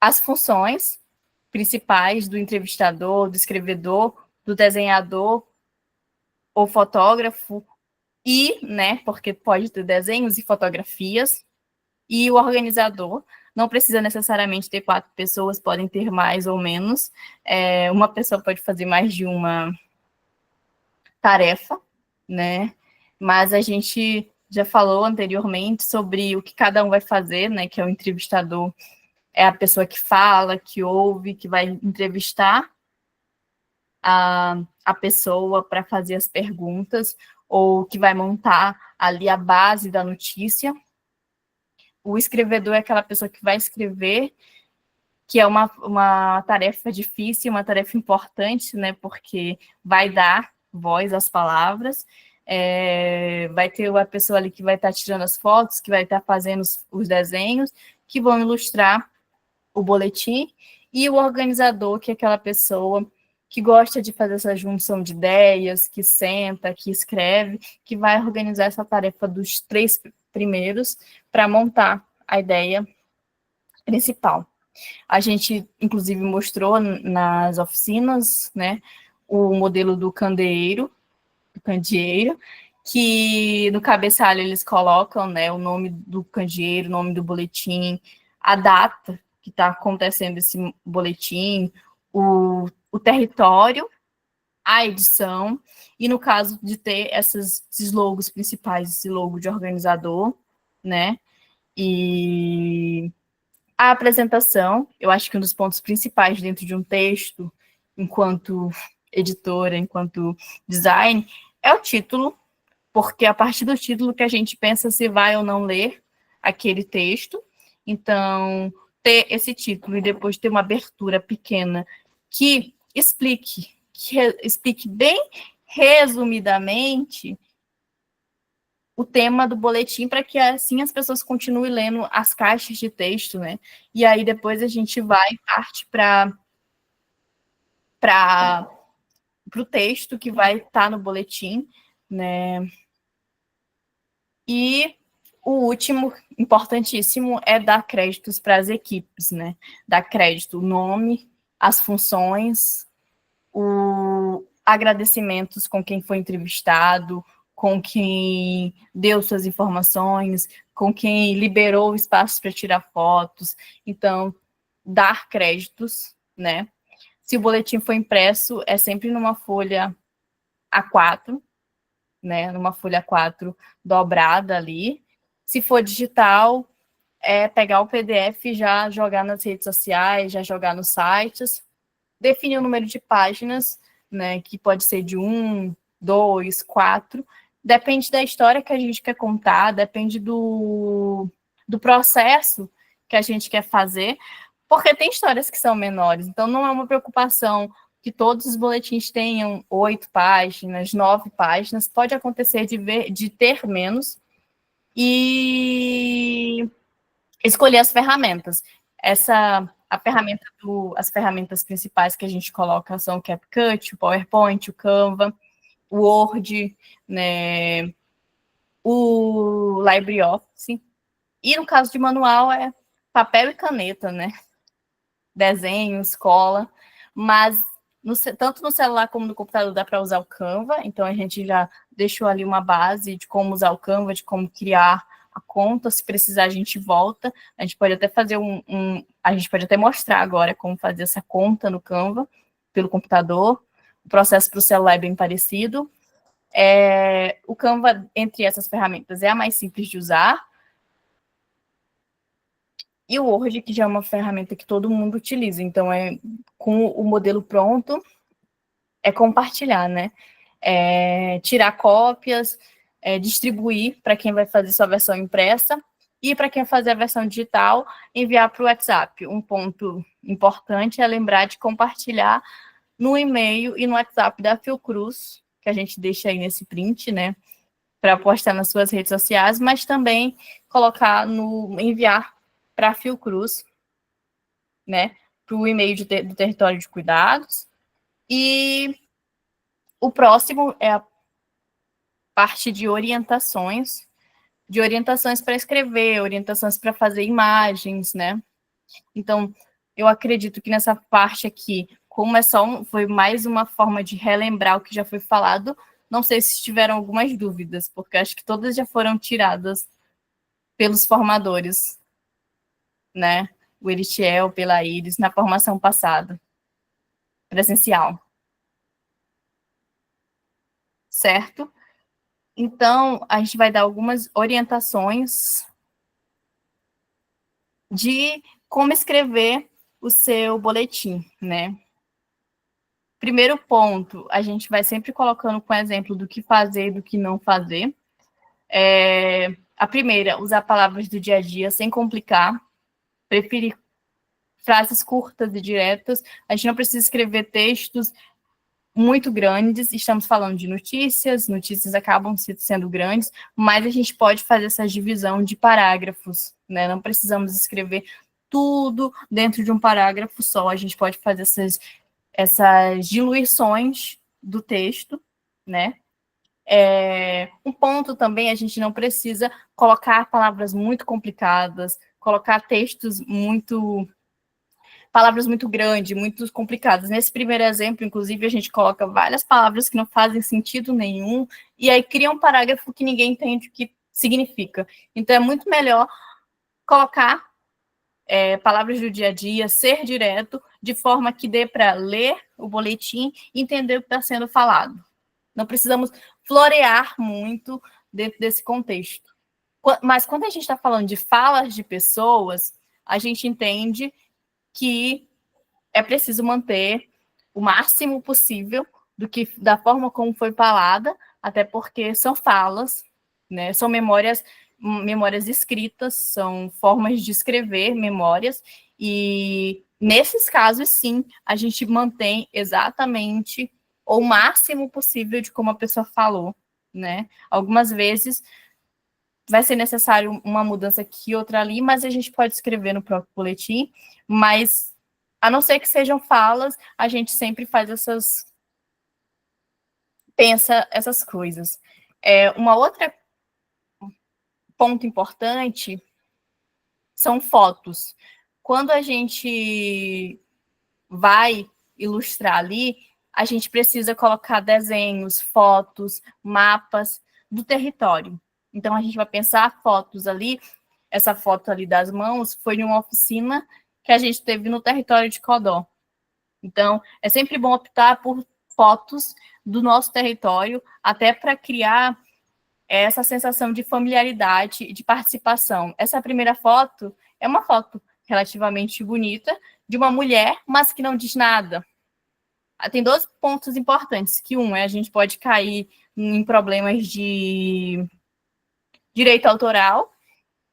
As funções principais do entrevistador, do escrevedor, do desenhador ou fotógrafo, e, né, porque pode ter desenhos e fotografias, e o organizador. Não precisa necessariamente ter 4 pessoas, podem ter mais ou menos. Uma pessoa pode fazer mais de uma tarefa, né? Mas a gente já falou anteriormente sobre o que cada um vai fazer, né? Que é o entrevistador, é a pessoa que fala, que ouve, que vai entrevistar a pessoa para fazer as perguntas, ou que vai montar ali a base da notícia. O escrevedor é aquela pessoa que vai escrever, que é uma tarefa difícil, uma tarefa importante, né? Porque vai dar voz às palavras. Vai ter uma pessoa ali que vai estar tirando as fotos, que vai estar fazendo os desenhos, que vão ilustrar o boletim, e o organizador, que é aquela pessoa que gosta de fazer essa junção de ideias, que senta, que escreve, que vai organizar essa tarefa dos 3 primeiros para montar a ideia principal. A gente, inclusive, mostrou nas oficinas, né, o modelo do candeeiro, que no cabeçalho eles colocam, né, o nome do candeeiro, o nome do boletim, a data que está acontecendo esse boletim, o território, a edição, e no caso de ter esses logos principais, esse logo de organizador, né, e a apresentação, eu acho que um dos pontos principais dentro de um texto, enquanto editora, enquanto design, é o título, porque é a partir do título que a gente pensa se vai ou não ler aquele texto. Então, ter esse título e depois ter uma abertura pequena que explique bem resumidamente o tema do boletim, para que assim as pessoas continuem lendo as caixas de texto, né? E aí depois a gente parte para o texto que vai estar no boletim, né? E o último, importantíssimo, é dar créditos para as equipes, né? Dar crédito, o nome, as funções, agradecimentos com quem foi entrevistado, com quem deu suas informações, com quem liberou o espaço para tirar fotos. Então, dar créditos, né? Se o boletim for impresso, é sempre numa folha A4, né, numa folha 4 dobrada ali. Se for digital, é pegar o PDF e já jogar nas redes sociais, já jogar nos sites, definir o número de páginas, né, que pode ser de 1, 2, 4, depende da história que a gente quer contar, depende do processo que a gente quer fazer, porque tem histórias que são menores, então não é uma preocupação que todos os boletins tenham 8 páginas, 9 páginas, pode acontecer de ter menos, e escolher as ferramentas. As ferramentas principais que a gente coloca são o CapCut, o PowerPoint, o Canva, o Word, né, o LibreOffice. E no caso de manual é papel e caneta, né? Desenhos, cola, mas tanto no celular como no computador dá para usar o Canva, então a gente já deixou ali uma base de como usar o Canva, de como criar a conta, se precisar a gente volta, a gente pode até fazer a gente pode até mostrar agora como fazer essa conta no Canva, pelo computador, o processo para o celular é bem parecido, o Canva, entre essas ferramentas, é a mais simples de usar, e o Word, que já é uma ferramenta que todo mundo utiliza, então com o modelo pronto, é compartilhar, né? Tirar cópias, distribuir para quem vai fazer sua versão impressa, e para quem vai fazer a versão digital, enviar para o WhatsApp. Um ponto importante é lembrar de compartilhar no e-mail e no WhatsApp da Fiocruz, que a gente deixa aí nesse print, né? Para postar nas suas redes sociais, mas também enviar para a Fiocruz, né? Para o e-mail do Território de Cuidados. E o próximo é a parte de orientações para escrever, orientações para fazer imagens, né? Então, eu acredito que nessa parte aqui, como foi mais uma forma de relembrar o que já foi falado, não sei se tiveram algumas dúvidas, porque acho que todas já foram tiradas pelos formadores, né? O Eritiel, pela Iris, na formação passada, presencial. Certo? Então, a gente vai dar algumas orientações de como escrever o seu boletim, né? Primeiro ponto, a gente vai sempre colocando com exemplo do que fazer e do que não fazer. A primeira, usar palavras do dia a dia sem complicar, preferir frases curtas e diretas. A gente não precisa escrever textos muito grandes, estamos falando de notícias acabam sendo grandes, mas a gente pode fazer essa divisão de parágrafos, né? Não precisamos escrever tudo dentro de um parágrafo só, a gente pode fazer essas diluições do texto, né? Um ponto também, a gente não precisa colocar palavras muito complicadas, colocar palavras muito grandes, muito complicadas. Nesse primeiro exemplo, inclusive, a gente coloca várias palavras que não fazem sentido nenhum, e aí cria um parágrafo que ninguém entende o que significa. Então, é muito melhor colocar palavras do dia a dia, ser direto, de forma que dê para ler o boletim e entender o que está sendo falado. Não precisamos florear muito dentro desse contexto. Mas quando a gente está falando de falas de pessoas, a gente entende que é preciso manter o máximo possível da forma como foi falada, até porque são falas, né? São memórias escritas, são formas de escrever memórias, e nesses casos, sim, a gente mantém exatamente o máximo possível de como a pessoa falou, né? Algumas vezes vai ser necessário uma mudança aqui, outra ali, mas a gente pode escrever no próprio boletim, mas, a não ser que sejam falas, a gente sempre pensa essas coisas. Uma outra ponto importante são fotos. Quando a gente vai ilustrar ali, a gente precisa colocar desenhos, fotos, mapas do território. Então, a gente vai pensar fotos ali. Essa foto ali das mãos foi de uma oficina que a gente teve no território de Codó. Então, é sempre bom optar por fotos do nosso território, até para criar essa sensação de familiaridade e de participação. Essa primeira foto é uma foto relativamente bonita de uma mulher, mas que não diz nada. Tem 2 pontos importantes, que a gente pode cair em problemas de direito autoral,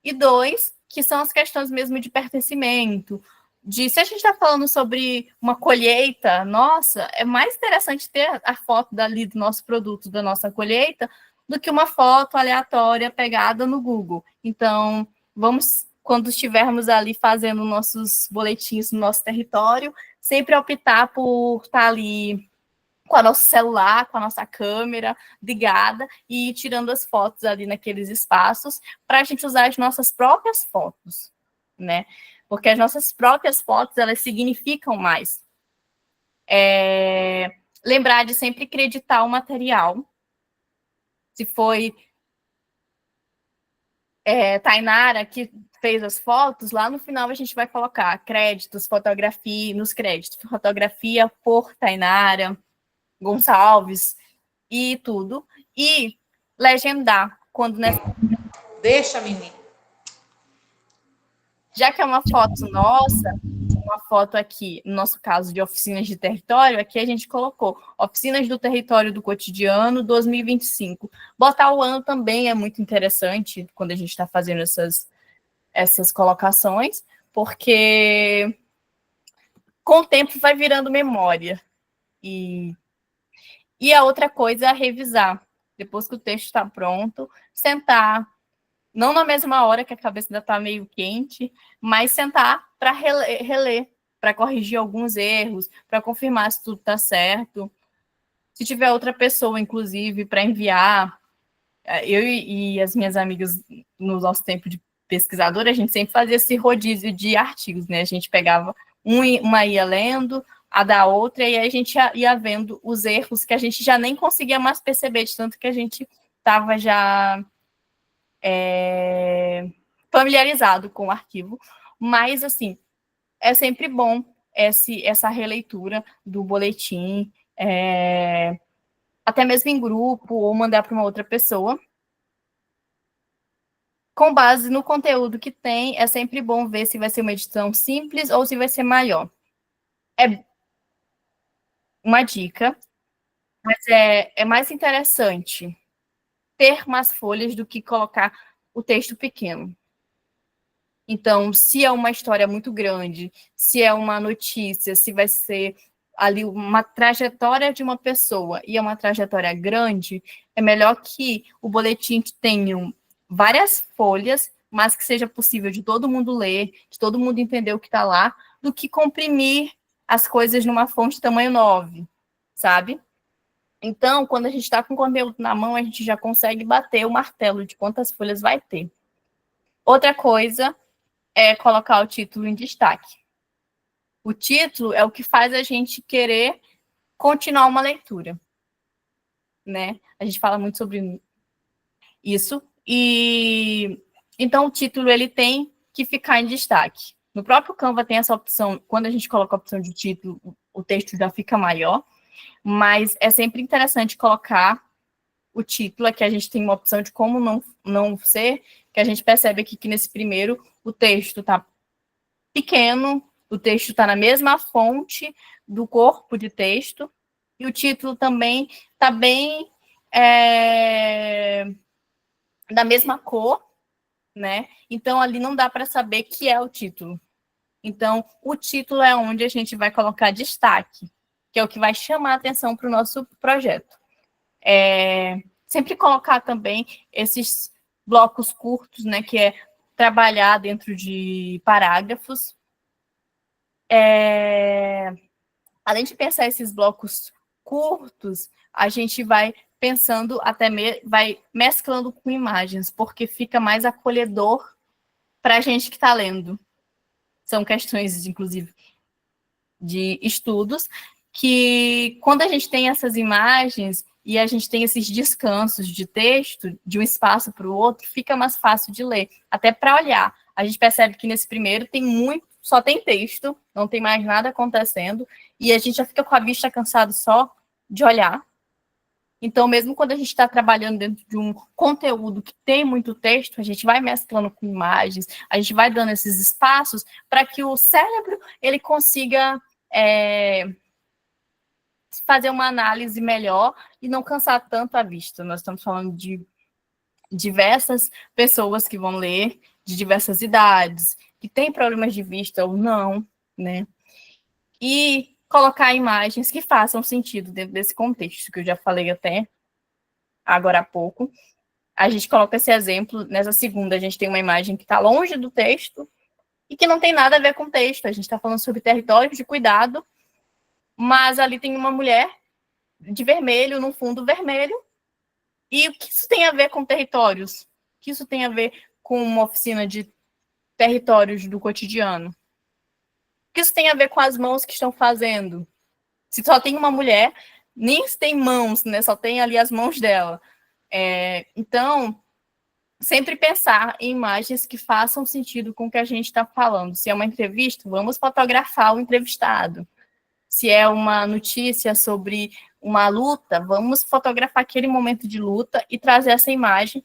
e 2, que são as questões mesmo de pertencimento, se a gente está falando sobre uma colheita, nossa, é mais interessante ter a foto dali do nosso produto, da nossa colheita, do que uma foto aleatória pegada no Google. Então, vamos, quando estivermos ali fazendo nossos boletins no nosso território, sempre optar por estar ali com o nosso celular, com a nossa câmera ligada e ir tirando as fotos ali naqueles espaços para a gente usar as nossas próprias fotos, né? Porque as nossas próprias fotos, elas significam mais. Lembrar de sempre acreditar o material. Se foi Tainara que fez as fotos, lá no final a gente vai colocar créditos, fotografia, nos créditos, fotografia por Tainara Gonçalves e tudo. E legendar quando... Deixa, menina. Já que é uma foto nossa, uma foto aqui, no nosso caso de oficinas de território, aqui a gente colocou oficinas do território do cotidiano 2025. Botar o ano também é muito interessante quando a gente está fazendo essas colocações, porque com o tempo vai virando memória. E a outra coisa é revisar. Depois que o texto está pronto, sentar, não na mesma hora que a cabeça ainda está meio quente, mas sentar para reler, para corrigir alguns erros, para confirmar se tudo está certo. Se tiver outra pessoa, inclusive, para enviar, eu e as minhas amigas, no nosso tempo de pesquisadora, a gente sempre fazia esse rodízio de artigos, né? A gente pegava uma ia lendo, a da outra, e aí a gente ia vendo os erros que a gente já nem conseguia mais perceber, de tanto que a gente estava já familiarizado com o arquivo. Mas, assim, é sempre bom essa releitura do boletim, até mesmo em grupo, ou mandar para uma outra pessoa. Com base no conteúdo que tem, é sempre bom ver se vai ser uma edição simples ou se vai ser maior. É uma dica, mas é mais interessante ter mais folhas do que colocar o texto pequeno. Então, se é uma história muito grande, se é uma notícia, se vai ser ali uma trajetória de uma pessoa e é uma trajetória grande, é melhor que o boletim tenha várias folhas, mas que seja possível de todo mundo ler, de todo mundo entender o que está lá, do que comprimir as coisas numa fonte tamanho 9, sabe? Então, quando a gente está com o conteúdo na mão, a gente já consegue bater o martelo de quantas folhas vai ter. Outra coisa é colocar o título em destaque. O título é o que faz a gente querer continuar uma leitura, né? A gente fala muito sobre isso. E então o título ele tem que ficar em destaque. No próprio Canva tem essa opção, quando a gente coloca a opção de título, o texto já fica maior, mas é sempre interessante colocar o título. Aqui a gente tem uma opção de como não ser, que a gente percebe aqui que nesse primeiro o texto está pequeno, o texto está na mesma fonte do corpo de texto, e o título também está bem da mesma cor, né? Então, ali não dá para saber que é o título. Então, o título é onde a gente vai colocar destaque, que é o que vai chamar a atenção para o nosso projeto. Sempre colocar também esses blocos curtos, né? Que é trabalhar dentro de parágrafos. Além de pensar esses blocos curtos, a gente vai pensando vai mesclando com imagens, porque fica mais acolhedor para a gente que está lendo. São questões, inclusive, de estudos, que quando a gente tem essas imagens e a gente tem esses descansos de texto, de um espaço para o outro, fica mais fácil de ler, até para olhar. A gente percebe que nesse primeiro só tem texto, não tem mais nada acontecendo, e a gente já fica com a vista cansada só de olhar. Então, mesmo quando a gente está trabalhando dentro de um conteúdo que tem muito texto, a gente vai mesclando com imagens, a gente vai dando esses espaços para que o cérebro ele consiga fazer uma análise melhor e não cansar tanto a vista. Nós estamos falando de diversas pessoas que vão ler, de diversas idades, que têm problemas de vista ou não, né? E colocar imagens que façam sentido dentro desse contexto, que eu já falei até agora há pouco. A gente coloca esse exemplo, nessa segunda a gente tem uma imagem que está longe do texto e que não tem nada a ver com o texto. A gente está falando sobre territórios de cuidado, mas ali tem uma mulher de vermelho, num fundo vermelho. E o que isso tem a ver com territórios? O que isso tem a ver com uma oficina de territórios do cotidiano? O que isso tem a ver com as mãos que estão fazendo? Se só tem uma mulher, nem se tem mãos, né? Só tem ali as mãos dela. Então, sempre pensar em imagens que façam sentido com o que a gente está falando. Se é uma entrevista, vamos fotografar o entrevistado. Se é uma notícia sobre uma luta, vamos fotografar aquele momento de luta e trazer essa imagem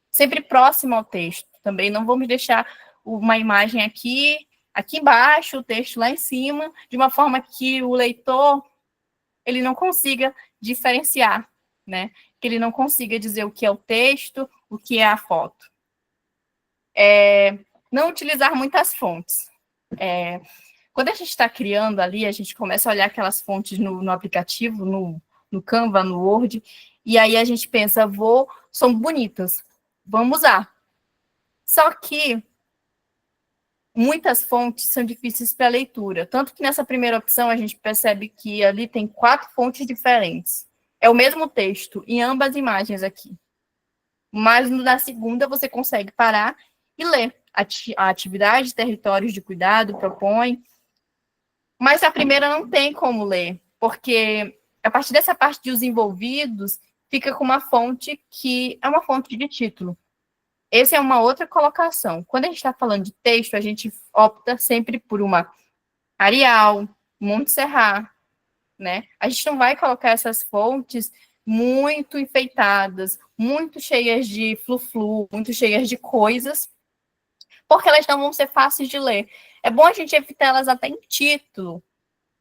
sempre próxima ao texto. Também não vamos deixar uma imagem aqui embaixo, o texto lá em cima, de uma forma que o leitor ele não consiga diferenciar, né? Que ele não consiga dizer o que é o texto, o que é a foto. Não utilizar muitas fontes. Quando a gente está criando ali, a gente começa a olhar aquelas fontes no aplicativo, no Canva, no Word, e aí a gente pensa, são bonitas, vamos usar. Só que muitas fontes são difíceis para leitura, tanto que nessa primeira opção a gente percebe que ali tem 4 fontes diferentes. É o mesmo texto em ambas imagens aqui. Mas na segunda você consegue parar e ler. A atividade, territórios de cuidado, propõe. Mas a primeira não tem como ler, porque a partir dessa parte de os envolvidos, fica com uma fonte que é uma fonte de título. Essa é uma outra colocação. Quando a gente está falando de texto, a gente opta sempre por uma Arial, Montserrat, né? A gente não vai colocar essas fontes muito enfeitadas, muito cheias de flu-flu, muito cheias de coisas, porque elas não vão ser fáceis de ler. É bom a gente evitar elas até em título.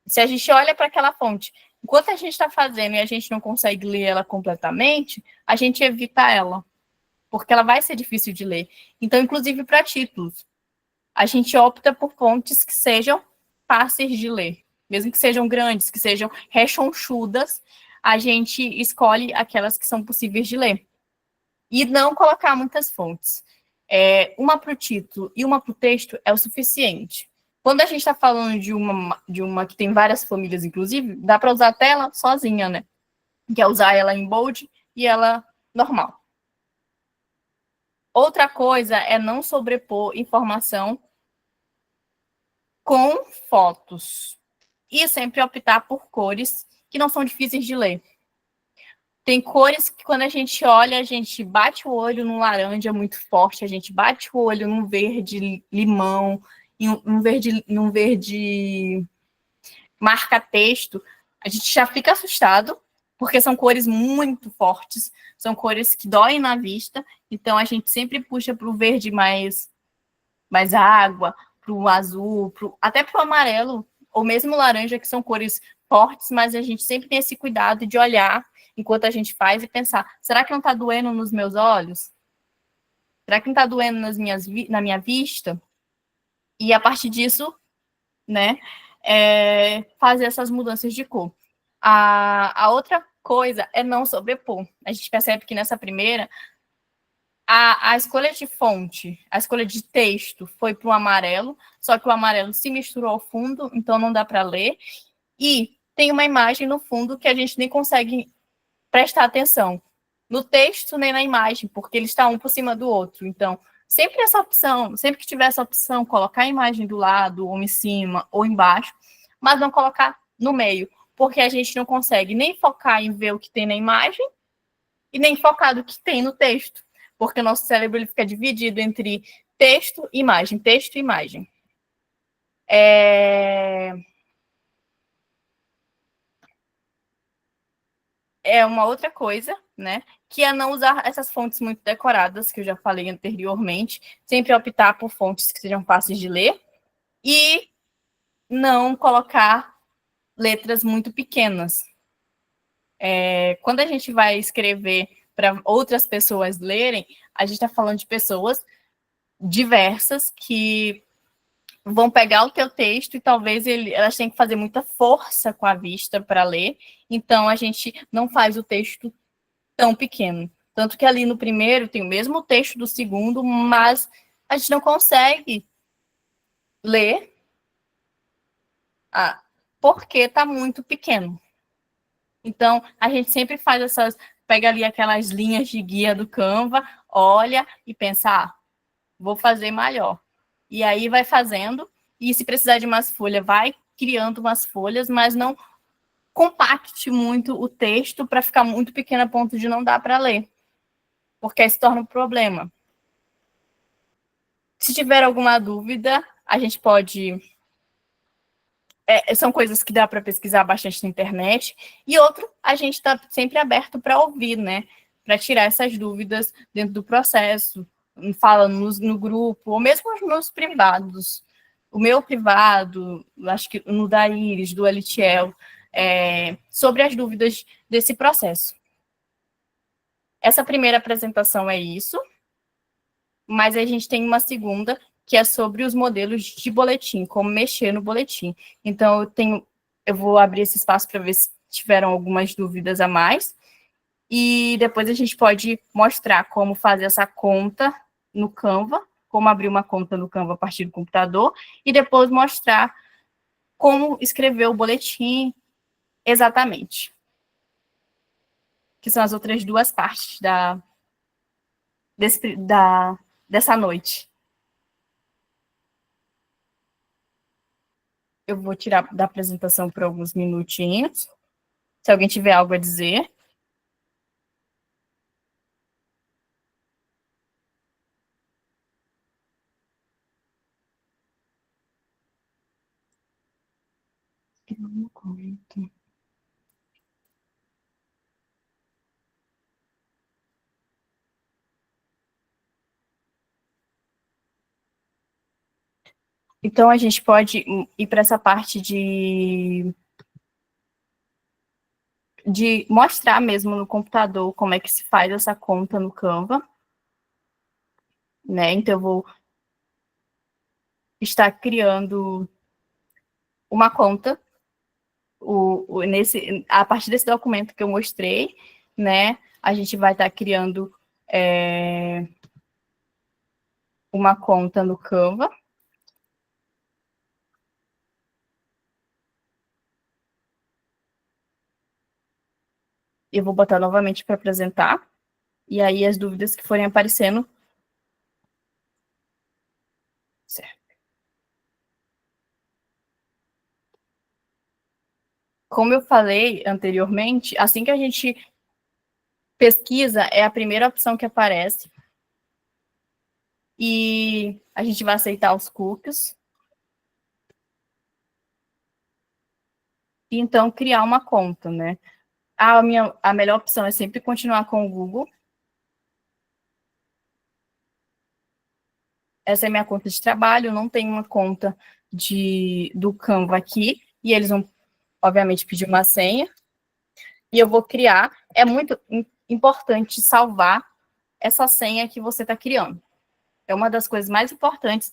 Se a gente olha para aquela fonte, enquanto a gente está fazendo e a gente não consegue ler ela completamente, a gente evita ela, porque ela vai ser difícil de ler. Então, inclusive para títulos, a gente opta por fontes que sejam fáceis de ler. Mesmo que sejam grandes, que sejam rechonchudas, a gente escolhe aquelas que são possíveis de ler. E não colocar muitas fontes. Uma para o título e uma para o texto é o suficiente. Quando a gente está falando de uma que tem várias famílias, inclusive, dá para usar a tela sozinha, né? Que é usar ela em bold e ela normal. Outra coisa é não sobrepor informação com fotos. E sempre optar por cores que não são difíceis de ler. Tem cores que quando a gente olha, a gente bate o olho num laranja muito forte, a gente bate o olho num verde limão, num verde marca-texto, a gente já fica assustado, porque são cores muito fortes, são cores que doem na vista, então a gente sempre puxa para o verde mais água, para o azul, até para o amarelo, ou mesmo laranja, que são cores fortes, mas a gente sempre tem esse cuidado de olhar enquanto a gente faz e pensar, será que não está doendo nos meus olhos? Será que não está doendo na minha vista? E a partir disso, né, fazer essas mudanças de cor. A outra coisa é não sobrepor. A gente percebe que nessa primeira, a escolha de fonte, a escolha de texto foi para o amarelo, só que o amarelo se misturou ao fundo, então não dá para ler. E tem uma imagem no fundo que a gente nem consegue prestar atenção no texto nem na imagem, porque ele está um por cima do outro. Então, sempre que tiver essa opção, colocar a imagem do lado, ou em cima, ou embaixo, mas não colocar no meio, porque a gente não consegue nem focar em ver o que tem na imagem e nem focar do que tem no texto, porque o nosso cérebro ele fica dividido entre texto e imagem, texto e imagem. é uma outra coisa, né? Que é não usar essas fontes muito decoradas, que eu já falei anteriormente, sempre optar por fontes que sejam fáceis de ler e não colocar letras muito pequenas. Quando a gente vai escrever para outras pessoas lerem, a gente está falando de pessoas diversas que vão pegar o teu texto e talvez elas tenham que fazer muita força com a vista para ler, então a gente não faz o texto tão pequeno. Tanto que ali no primeiro tem o mesmo texto do segundo, mas a gente não consegue ler porque está muito pequeno. Então, a gente sempre faz pega ali aquelas linhas de guia do Canva, olha e pensa, vou fazer maior. E aí vai fazendo, e se precisar de umas folhas, vai criando umas folhas, mas não compacte muito o texto para ficar muito pequeno a ponto de não dar para ler, porque aí se torna um problema. Se tiver alguma dúvida, a gente pode... são coisas que dá para pesquisar bastante na internet, e outro, a gente está sempre aberto para ouvir, né? Para tirar essas dúvidas dentro do processo, falando no grupo, ou mesmo nos privados. O meu privado, acho que no da Iris, do Elitiel, sobre as dúvidas desse processo. Essa primeira apresentação é isso, mas a gente tem uma segunda, que é sobre os modelos de boletim, como mexer no boletim. Então, eu vou abrir esse espaço para ver se tiveram algumas dúvidas a mais, e depois a gente pode mostrar como fazer essa conta no Canva, como abrir uma conta no Canva a partir do computador, e depois mostrar como escrever o boletim exatamente. Que são as outras duas partes dessa noite. Eu vou tirar da apresentação por alguns minutinhos. Se alguém tiver algo a dizer. Então, a gente pode ir para essa parte de mostrar mesmo no computador como é que se faz essa conta no Canva. Né? Então, eu vou estar criando uma conta a partir desse documento que eu mostrei, né? A gente vai estar criando uma conta no Canva. Eu vou botar novamente para apresentar. E aí, as dúvidas que forem aparecendo. Certo. Como eu falei anteriormente, assim que a gente pesquisa, é a primeira opção que aparece. E a gente vai aceitar os cookies. E então, criar uma conta, né? A melhor opção é sempre continuar com o Google. Essa é minha conta de trabalho, não tenho uma conta do Canva aqui, e eles vão, obviamente, pedir uma senha, e eu vou criar. É muito importante salvar essa senha que você está criando. É uma das coisas mais importantes,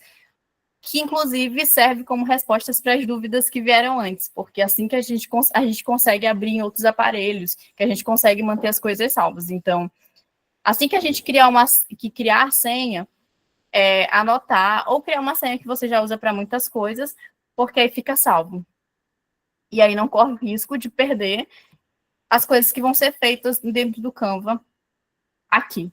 que, inclusive, serve como respostas para as dúvidas que vieram antes, porque assim que a gente consegue abrir em outros aparelhos, que a gente consegue manter as coisas salvas. Então, assim que a gente criar a senha, anotar, ou criar uma senha que você já usa para muitas coisas, porque aí fica salvo. E aí não corre o risco de perder as coisas que vão ser feitas dentro do Canva aqui.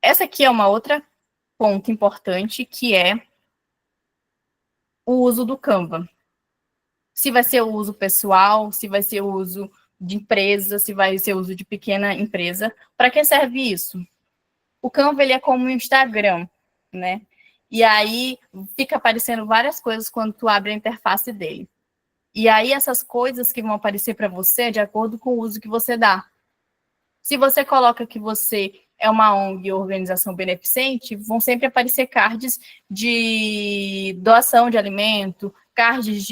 Essa aqui é uma outra ponto importante, que é o uso do Canva. Se vai ser o uso pessoal, se vai ser o uso de empresa, se vai ser o uso de pequena empresa. Para que serve isso? O Canva, ele é como um Instagram, né? E aí fica aparecendo várias coisas quando tu abre a interface dele. E aí essas coisas que vão aparecer para você é de acordo com o uso que você dá. Se você coloca que você é uma ONG ou organização beneficente, vão sempre aparecer cards de doação de alimento, cards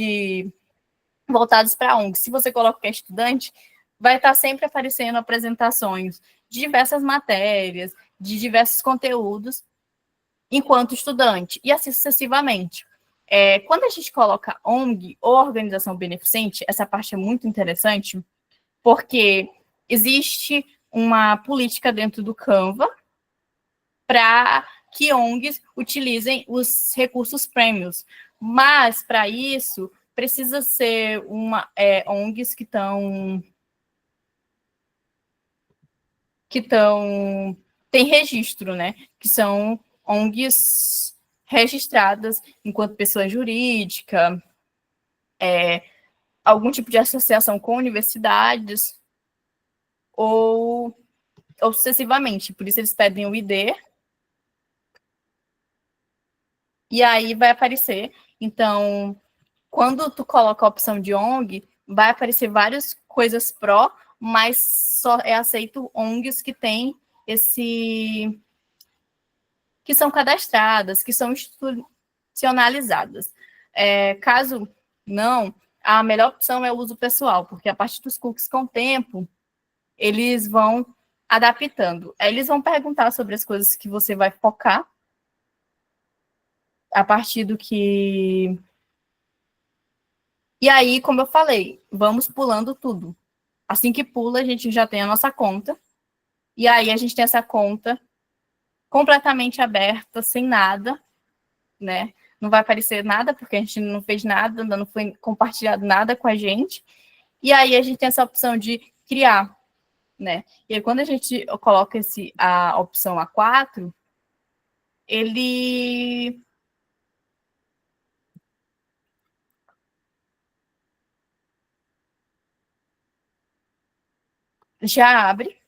voltados para a ONG. Se você coloca que é estudante, vai estar sempre aparecendo apresentações de diversas matérias, de diversos conteúdos, enquanto estudante, e assim sucessivamente. Quando a gente coloca ONG ou organização beneficente, essa parte é muito interessante, porque existe uma política dentro do Canva para que ONGs utilizem os recursos premiums, mas para isso precisa ser ONGs que tem registro, né? Que são ONGs registradas enquanto pessoa jurídica, algum tipo de associação com universidades, ou sucessivamente. Por isso eles pedem o ID, e aí vai aparecer. Então, quando tu coloca a opção de ONG, vai aparecer várias coisas pró, mas só é aceito ONGs que têm que são cadastradas, que são institucionalizadas. Caso não, a melhor opção é o uso pessoal, porque a partir dos cookies com o tempo, eles vão adaptando. Aí eles vão perguntar sobre as coisas que você vai focar, a partir do que... E aí, como eu falei, vamos pulando tudo. Assim que pula, a gente já tem a nossa conta, e aí a gente tem essa conta completamente aberta, sem nada, né? Não vai aparecer nada, porque a gente não fez nada, não foi compartilhado nada com a gente. E aí a gente tem essa opção de criar, né? E aí, quando a gente coloca a opção A4, ele já abre.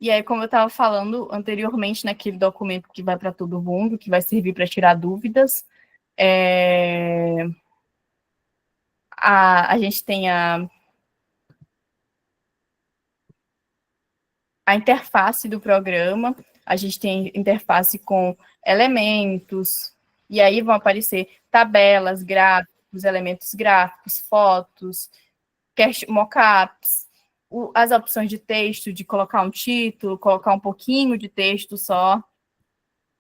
E aí, como eu estava falando anteriormente, naquele documento que vai para todo mundo, que vai servir para tirar dúvidas, a gente tem a interface do programa, a gente tem interface com elementos, e aí vão aparecer tabelas, gráficos, elementos gráficos, fotos, mockups, as opções de texto, de colocar um título, colocar um pouquinho de texto só,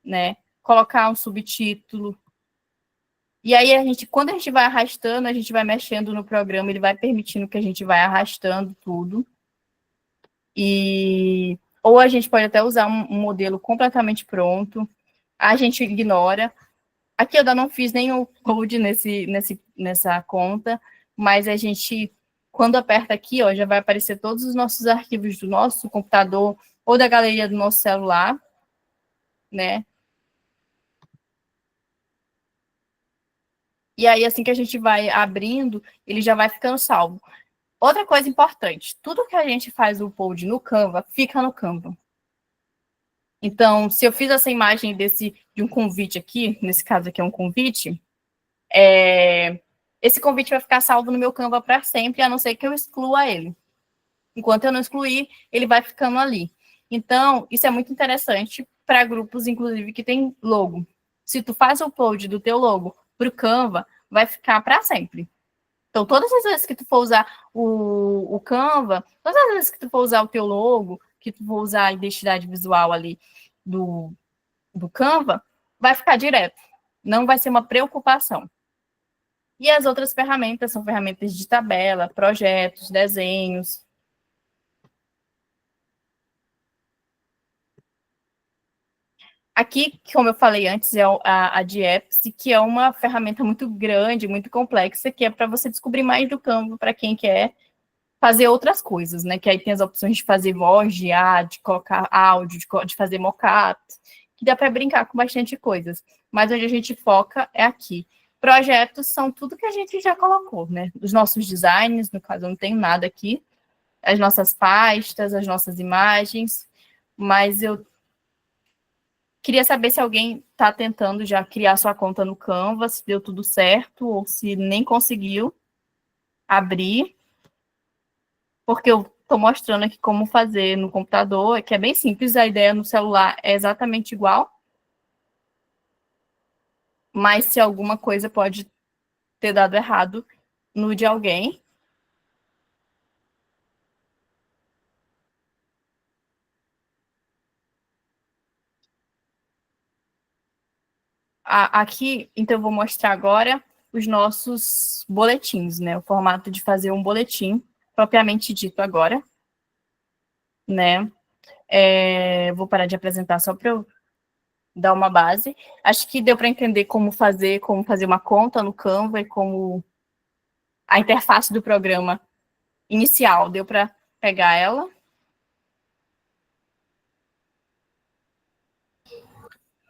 né? Colocar um subtítulo. E aí, quando a gente vai arrastando, a gente vai mexendo no programa, ele vai permitindo que a gente vai arrastando tudo. Ou a gente pode até usar um modelo completamente pronto, a gente ignora. Aqui eu ainda não fiz nenhum code nessa conta, mas a gente, quando aperta aqui, ó, já vai aparecer todos os nossos arquivos do nosso computador ou da galeria do nosso celular, né? E aí, assim que a gente vai abrindo, ele já vai ficando salvo. Outra coisa importante, tudo que a gente faz o upload no Canva, fica no Canva. Então, se eu fiz essa imagem de um convite aqui, nesse caso aqui é um convite, esse convite vai ficar salvo no meu Canva para sempre, a não ser que eu exclua ele. Enquanto eu não excluir, ele vai ficando ali. Então, isso é muito interessante para grupos, inclusive, que tem logo. Se tu faz o upload do teu logo para o Canva, vai ficar para sempre. Então, todas as vezes que tu for usar o Canva, todas as vezes que tu for usar o teu logo, que tu for usar a identidade visual ali do Canva, vai ficar direto. Não vai ser uma preocupação. E as outras ferramentas são ferramentas de tabela, projetos, desenhos. Aqui, como eu falei antes, é a de Apps, que é uma ferramenta muito grande, muito complexa, que é para você descobrir mais do Canva para quem quer fazer outras coisas, né? Que aí tem as opções de fazer voz, de colocar áudio, de fazer mockup, que dá para brincar com bastante coisas. Mas onde a gente foca é aqui. Projetos são tudo que a gente já colocou, né? Os nossos designs, no caso eu não tenho nada aqui, as nossas pastas, as nossas imagens, mas eu Queria saber se alguém está tentando já criar sua conta no Canva, se deu tudo certo, ou se nem conseguiu abrir, porque eu estou mostrando aqui como fazer no computador, que é bem simples, a ideia no celular é exatamente igual, mas se alguma coisa pode ter dado errado no de alguém. Aqui, então, eu vou mostrar agora os nossos boletins, né? O formato de fazer um boletim, propriamente dito agora, né? Vou parar de apresentar só para eu dar uma base. Acho que deu para entender como fazer uma conta no Canva e como a interface do programa inicial. Deu para pegar ela?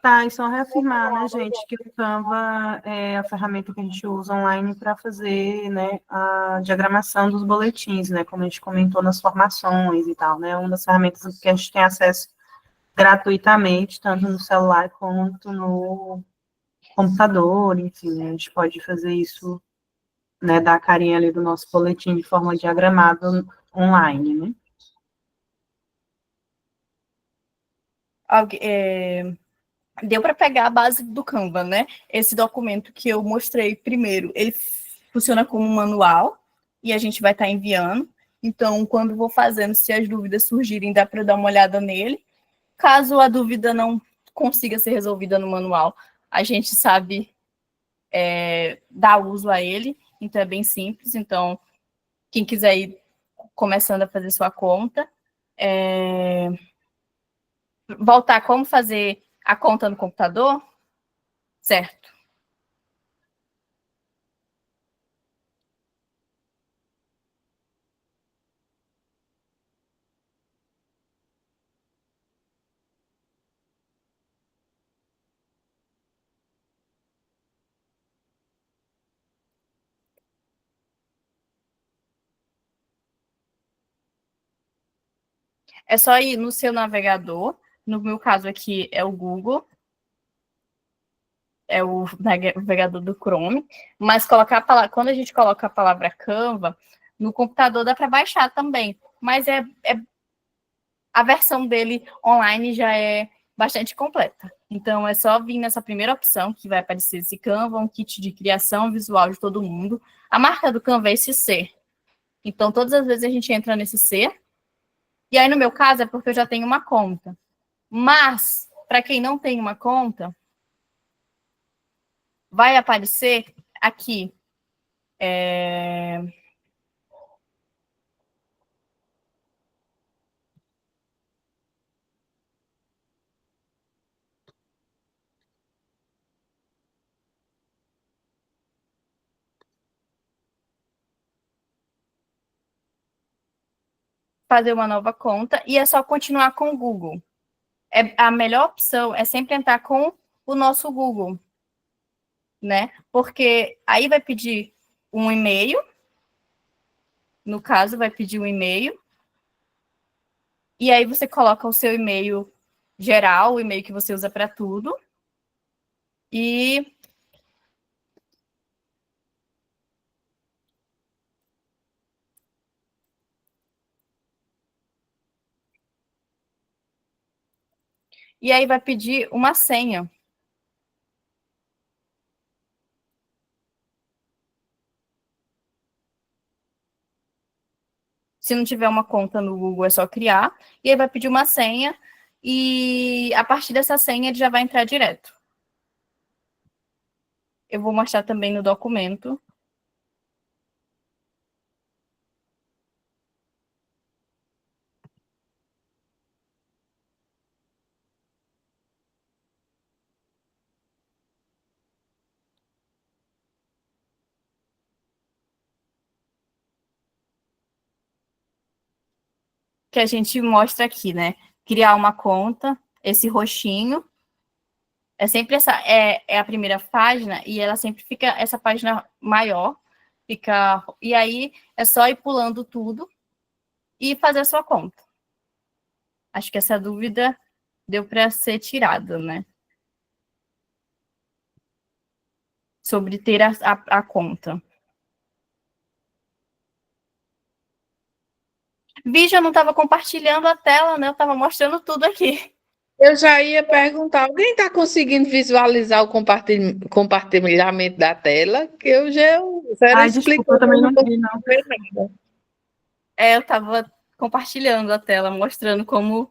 Tá, e só reafirmar, né, gente, que o Canva é a ferramenta que a gente usa online para fazer, né, a diagramação dos boletins, né, como a gente comentou nas formações e tal, né, uma das ferramentas que a gente tem acesso gratuitamente, tanto no celular quanto no computador, enfim, a gente pode fazer isso, né, dar a carinha ali do nosso boletim de forma diagramada online, né. Deu para pegar a base do Canva, né? Esse documento que eu mostrei primeiro, ele funciona como um manual e a gente vai estar enviando. Então, quando vou fazendo, se as dúvidas surgirem, dá para dar uma olhada nele. Caso a dúvida não consiga ser resolvida no manual, a gente sabe dar uso a ele, então é bem simples. Então, quem quiser ir começando a fazer sua conta, voltar como fazer a conta no computador, certo? É só ir no seu navegador, no meu caso aqui é o Google, é o navegador do Chrome, mas quando a gente coloca a palavra Canva, no computador dá para baixar também, mas a versão dele online já é bastante completa. Então, é só vir nessa primeira opção, que vai aparecer esse Canva, um kit de criação visual de todo mundo. A marca do Canva é esse C. Então, todas as vezes a gente entra nesse C, e aí, no meu caso, é porque eu já tenho uma conta. Mas, para quem não tem uma conta, vai aparecer aqui. Fazer uma nova conta e é só continuar com o Google. A melhor opção é sempre entrar com o nosso Google, né? Porque aí vai pedir um e-mail, no caso, vai pedir um e-mail, e aí você coloca o seu e-mail geral, o e-mail que você usa para tudo, e aí vai pedir uma senha. Se não tiver uma conta no Google, é só criar, e aí vai pedir uma senha, e a partir dessa senha ele já vai entrar direto. Eu vou mostrar também no documento. Que a gente mostra aqui, né? Criar uma conta, esse roxinho. É sempre essa, é a primeira página, e ela sempre fica, essa página maior, fica, e aí é só ir pulando tudo e fazer a sua conta. Acho que essa dúvida deu para ser tirada, né? Sobre ter a conta. Vídeo, eu não estava compartilhando a tela, né? Eu estava mostrando tudo aqui. Eu já ia perguntar, alguém está conseguindo visualizar o compartilhamento da tela? Que eu já Ai, desculpa, eu também não vi, não. Eu estava compartilhando a tela, mostrando como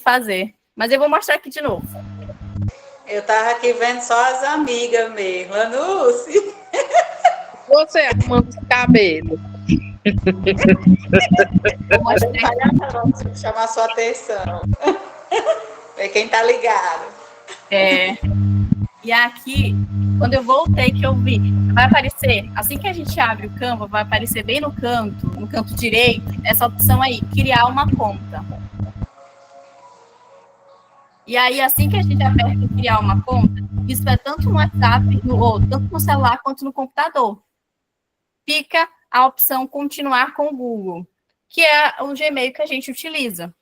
fazer. Mas eu vou mostrar aqui de novo. Eu estava aqui vendo só as amigas mesmo. Anuce! Você arrumando os cabelos. Vou mostrar aqui. Chamar sua atenção. Ver quem tá ligado. E aqui, quando eu voltei, que eu vi, vai aparecer, assim que a gente abre o Canva, vai aparecer bem no canto direito, essa opção aí, criar uma conta. E aí, assim que a gente aperta criar uma conta, isso é tanto no WhatsApp, tanto no celular quanto no computador. Fica a opção continuar com o Google, que é o Gmail que a gente utiliza.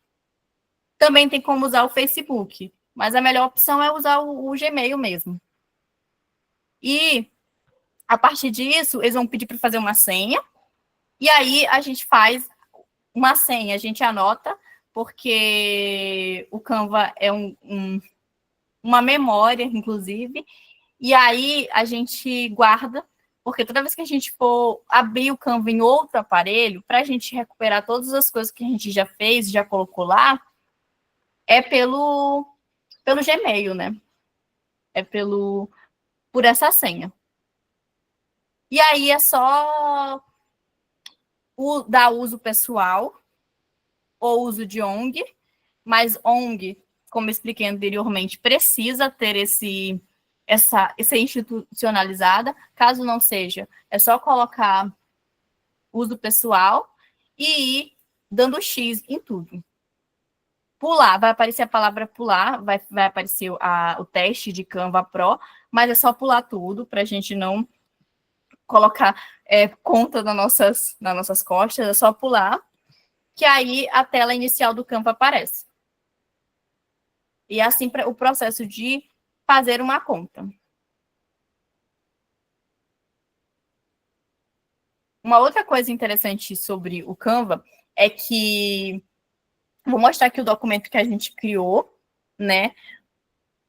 Também tem como usar o Facebook, mas a melhor opção é usar o Gmail mesmo. E, a partir disso, eles vão pedir para fazer uma senha, e aí a gente faz uma senha, a gente anota, porque o Canva é uma memória, inclusive, e aí a gente guarda, porque toda vez que a gente for abrir o Canva em outro aparelho, para a gente recuperar todas as coisas que a gente já fez, já colocou lá, é pelo Gmail, né? É por essa senha. E aí é só dar uso pessoal ou uso de ONG, mas ONG, como eu expliquei anteriormente, precisa ter essa institucionalizada. Caso não seja, é só colocar uso pessoal e ir dando X em tudo. Pular, vai aparecer a palavra pular, vai aparecer o teste de Canva Pro, mas é só pular tudo, para a gente não colocar conta nas nossas costas, é só pular, que aí a tela inicial do Canva aparece. E assim o processo de fazer uma conta. Uma outra coisa interessante sobre o Canva é que vou mostrar aqui o documento que a gente criou, né,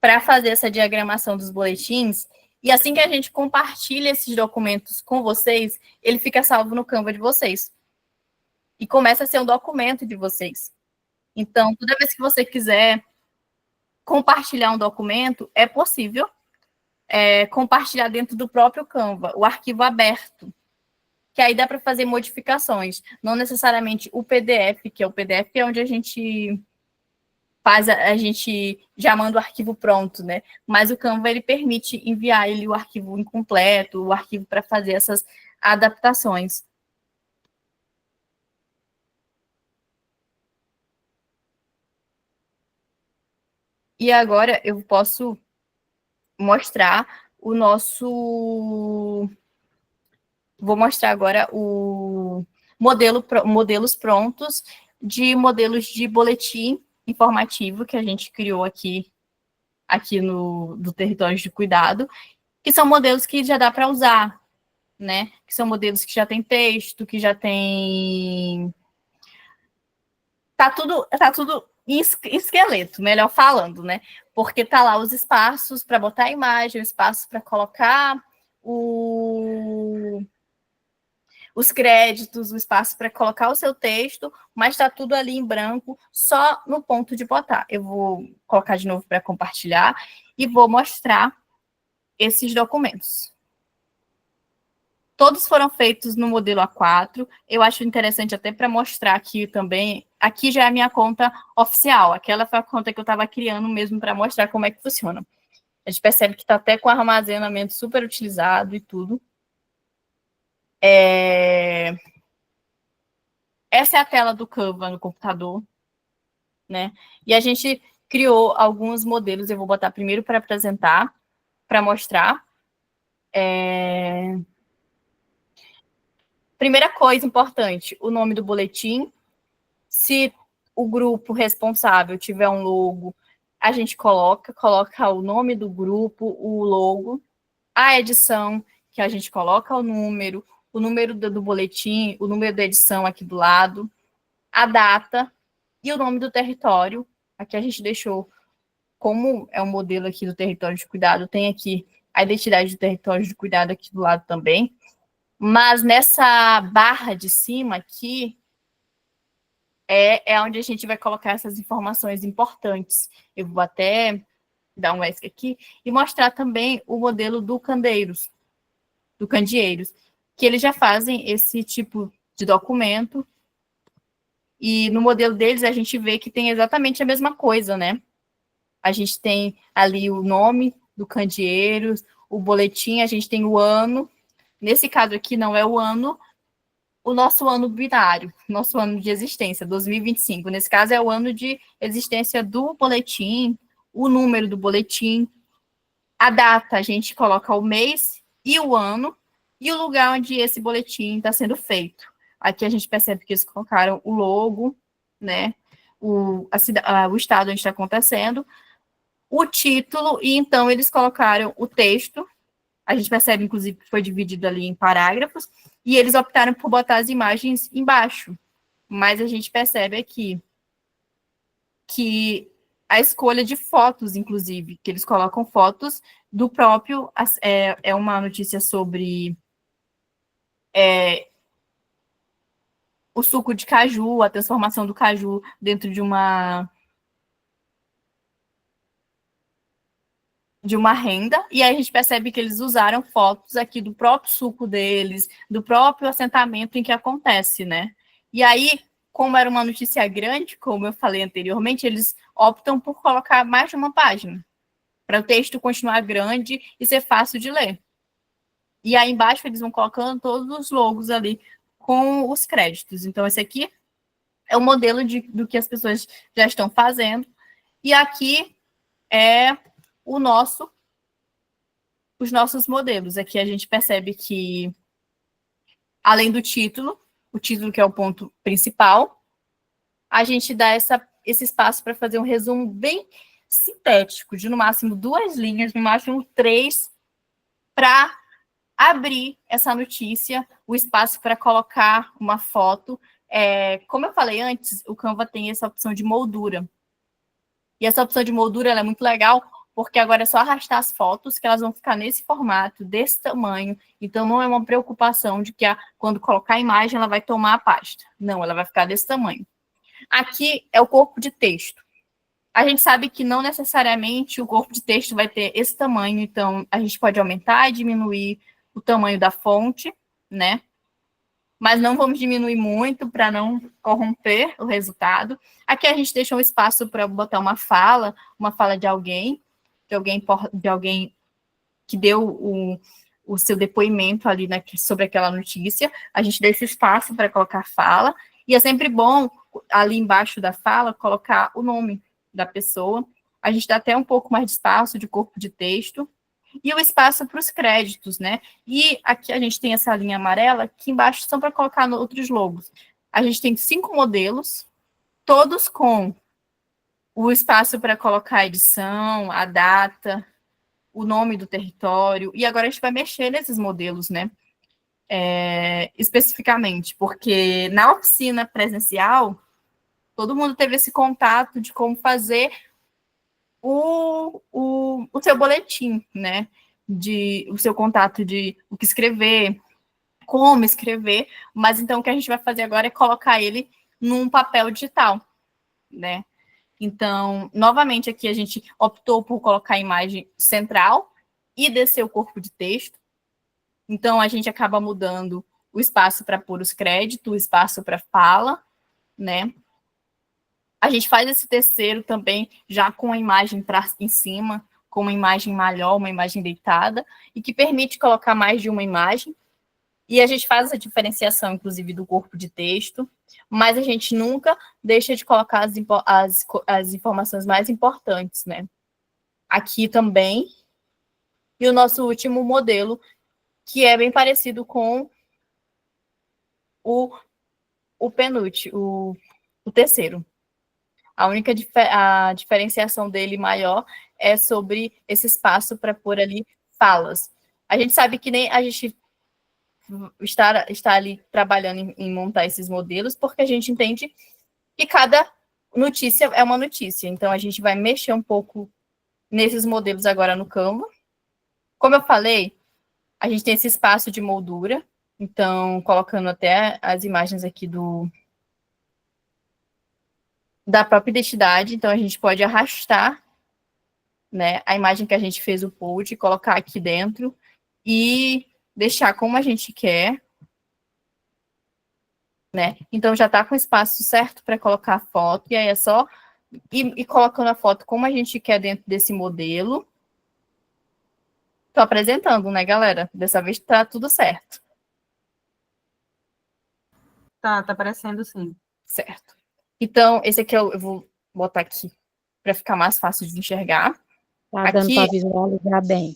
para fazer essa diagramação dos boletins. E assim que a gente compartilha esses documentos com vocês, ele fica salvo no Canva de vocês. E começa a ser um documento de vocês. Então, toda vez que você quiser compartilhar um documento, é possível compartilhar dentro do próprio Canva, o arquivo aberto, que aí dá para fazer modificações. Não necessariamente o PDF, que é o PDF é onde a gente a gente já manda o arquivo pronto, né? Mas o Canva, ele permite enviar o arquivo incompleto, o arquivo para fazer essas adaptações. E agora eu posso mostrar o nosso... Vou mostrar agora o modelos prontos de modelos de boletim informativo que a gente criou aqui do Território de Cuidado, que são modelos que já dá para usar, né? Que são modelos que já tem texto, que já tem... Tá tudo em esqueleto, melhor falando, né? Porque tá lá os espaços para botar a imagem, o espaço para colocar os créditos, o espaço para colocar o seu texto, mas está tudo ali em branco, só no ponto de botar. Eu vou colocar de novo para compartilhar e vou mostrar esses documentos. Todos foram feitos no modelo A4. Eu acho interessante até para mostrar aqui também. Aqui já é a minha conta oficial. Aquela foi a conta que eu estava criando mesmo para mostrar como é que funciona. A gente percebe que está até com armazenamento super utilizado e tudo. Essa é a tela do Canva no computador, né? E a gente criou alguns modelos. Eu vou botar primeiro para apresentar, para mostrar. Primeira coisa importante, o nome do boletim. Se o grupo responsável tiver um logo, a gente coloca o nome do grupo, o logo, a edição, que a gente coloca o número do boletim, o número da edição aqui do lado, a data e o nome do território. Aqui a gente deixou, como é o modelo aqui do território de cuidado, tem aqui a identidade do território de cuidado aqui do lado também. Mas nessa barra de cima aqui, é onde a gente vai colocar essas informações importantes. Eu vou até dar um ESC aqui e mostrar também o modelo do Candeeiros, que eles já fazem esse tipo de documento, e no modelo deles a gente vê que tem exatamente a mesma coisa, né? A gente tem ali o nome do Candeeiros, o boletim, a gente tem o ano. Nesse caso aqui não é o ano, o nosso ano binário, nosso ano de existência, 2025. Nesse caso é o ano de existência do boletim, o número do boletim, a data, a gente coloca o mês e o ano, e o lugar onde esse boletim está sendo feito. Aqui a gente percebe que eles colocaram o logo, né, o estado onde está acontecendo, o título, e então eles colocaram o texto. A gente percebe, inclusive, que foi dividido ali em parágrafos, e eles optaram por botar as imagens embaixo. Mas a gente percebe aqui que a escolha de fotos, inclusive, que eles colocam fotos do próprio... É uma notícia sobre o suco de caju, a transformação do caju dentro de uma renda, e aí a gente percebe que eles usaram fotos aqui do próprio suco deles, do próprio assentamento em que acontece, né? E aí, como era uma notícia grande, como eu falei anteriormente, eles optam por colocar mais de uma página, para o texto continuar grande e ser fácil de ler. E aí embaixo eles vão colocando todos os logos ali com os créditos. Então, esse aqui é o modelo do que as pessoas já estão fazendo. E aqui é os nossos modelos. Aqui a gente percebe que, além do título, o título que é o ponto principal, a gente dá esse espaço para fazer um resumo bem sintético, de no máximo 2 linhas, no máximo 3, para abrir essa notícia, o espaço para colocar uma foto. Como eu falei antes, o Canva tem essa opção de moldura. E essa opção de moldura ela é muito legal, porque agora é só arrastar as fotos, que elas vão ficar nesse formato, desse tamanho. Então, não é uma preocupação de que quando colocar a imagem, ela vai tomar a pasta. Não, ela vai ficar desse tamanho. Aqui é o corpo de texto. A gente sabe que não necessariamente o corpo de texto vai ter esse tamanho, então a gente pode aumentar e diminuir o tamanho da fonte, né? Mas não vamos diminuir muito para não corromper o resultado. Aqui a gente deixa um espaço para botar uma fala de alguém, de alguém que deu o seu depoimento ali sobre aquela notícia. A gente deixa espaço para colocar fala, e é sempre bom, ali embaixo da fala, colocar o nome da pessoa. A gente dá até um pouco mais de espaço de corpo de texto, e o espaço para os créditos, né? E aqui a gente tem essa linha amarela, que embaixo são para colocar outros logos. A gente tem 5 modelos, todos com o espaço para colocar a edição, a data, o nome do território, e agora a gente vai mexer nesses modelos, né? Especificamente, porque na oficina presencial, todo mundo teve esse contato de como fazer o seu boletim, né? O seu contato de o que escrever, como escrever, mas então o que a gente vai fazer agora é colocar ele num papel digital, né? Então, novamente, aqui a gente optou por colocar a imagem central e descer o corpo de texto. Então, a gente acaba mudando o espaço para pôr os créditos, o espaço para fala, né? A gente faz esse terceiro também já com a imagem em cima, com uma imagem maior, uma imagem deitada, e que permite colocar mais de uma imagem. E a gente faz essa diferenciação, inclusive, do corpo de texto, mas a gente nunca deixa de colocar as informações mais importantes, né? Aqui também. E o nosso último modelo, que é bem parecido com o penúltimo, o terceiro. A diferenciação dele maior é sobre esse espaço para pôr ali falas. A gente sabe que nem a gente está ali trabalhando em montar esses modelos, porque a gente entende que cada notícia é uma notícia. Então, a gente vai mexer um pouco nesses modelos agora no Canva. Como eu falei, a gente tem esse espaço de moldura, então, colocando até as imagens aqui da própria identidade, então a gente pode arrastar, né, a imagem que a gente fez o post, colocar aqui dentro e deixar como a gente quer, né? Então já está com o espaço certo para colocar a foto, e aí é só ir colocando a foto como a gente quer dentro desse modelo. Estou apresentando, né, galera? Dessa vez está tudo certo. Tá aparecendo sim. Certo. Então, esse aqui eu vou botar aqui para ficar mais fácil de enxergar. Tá dando para visualizar bem.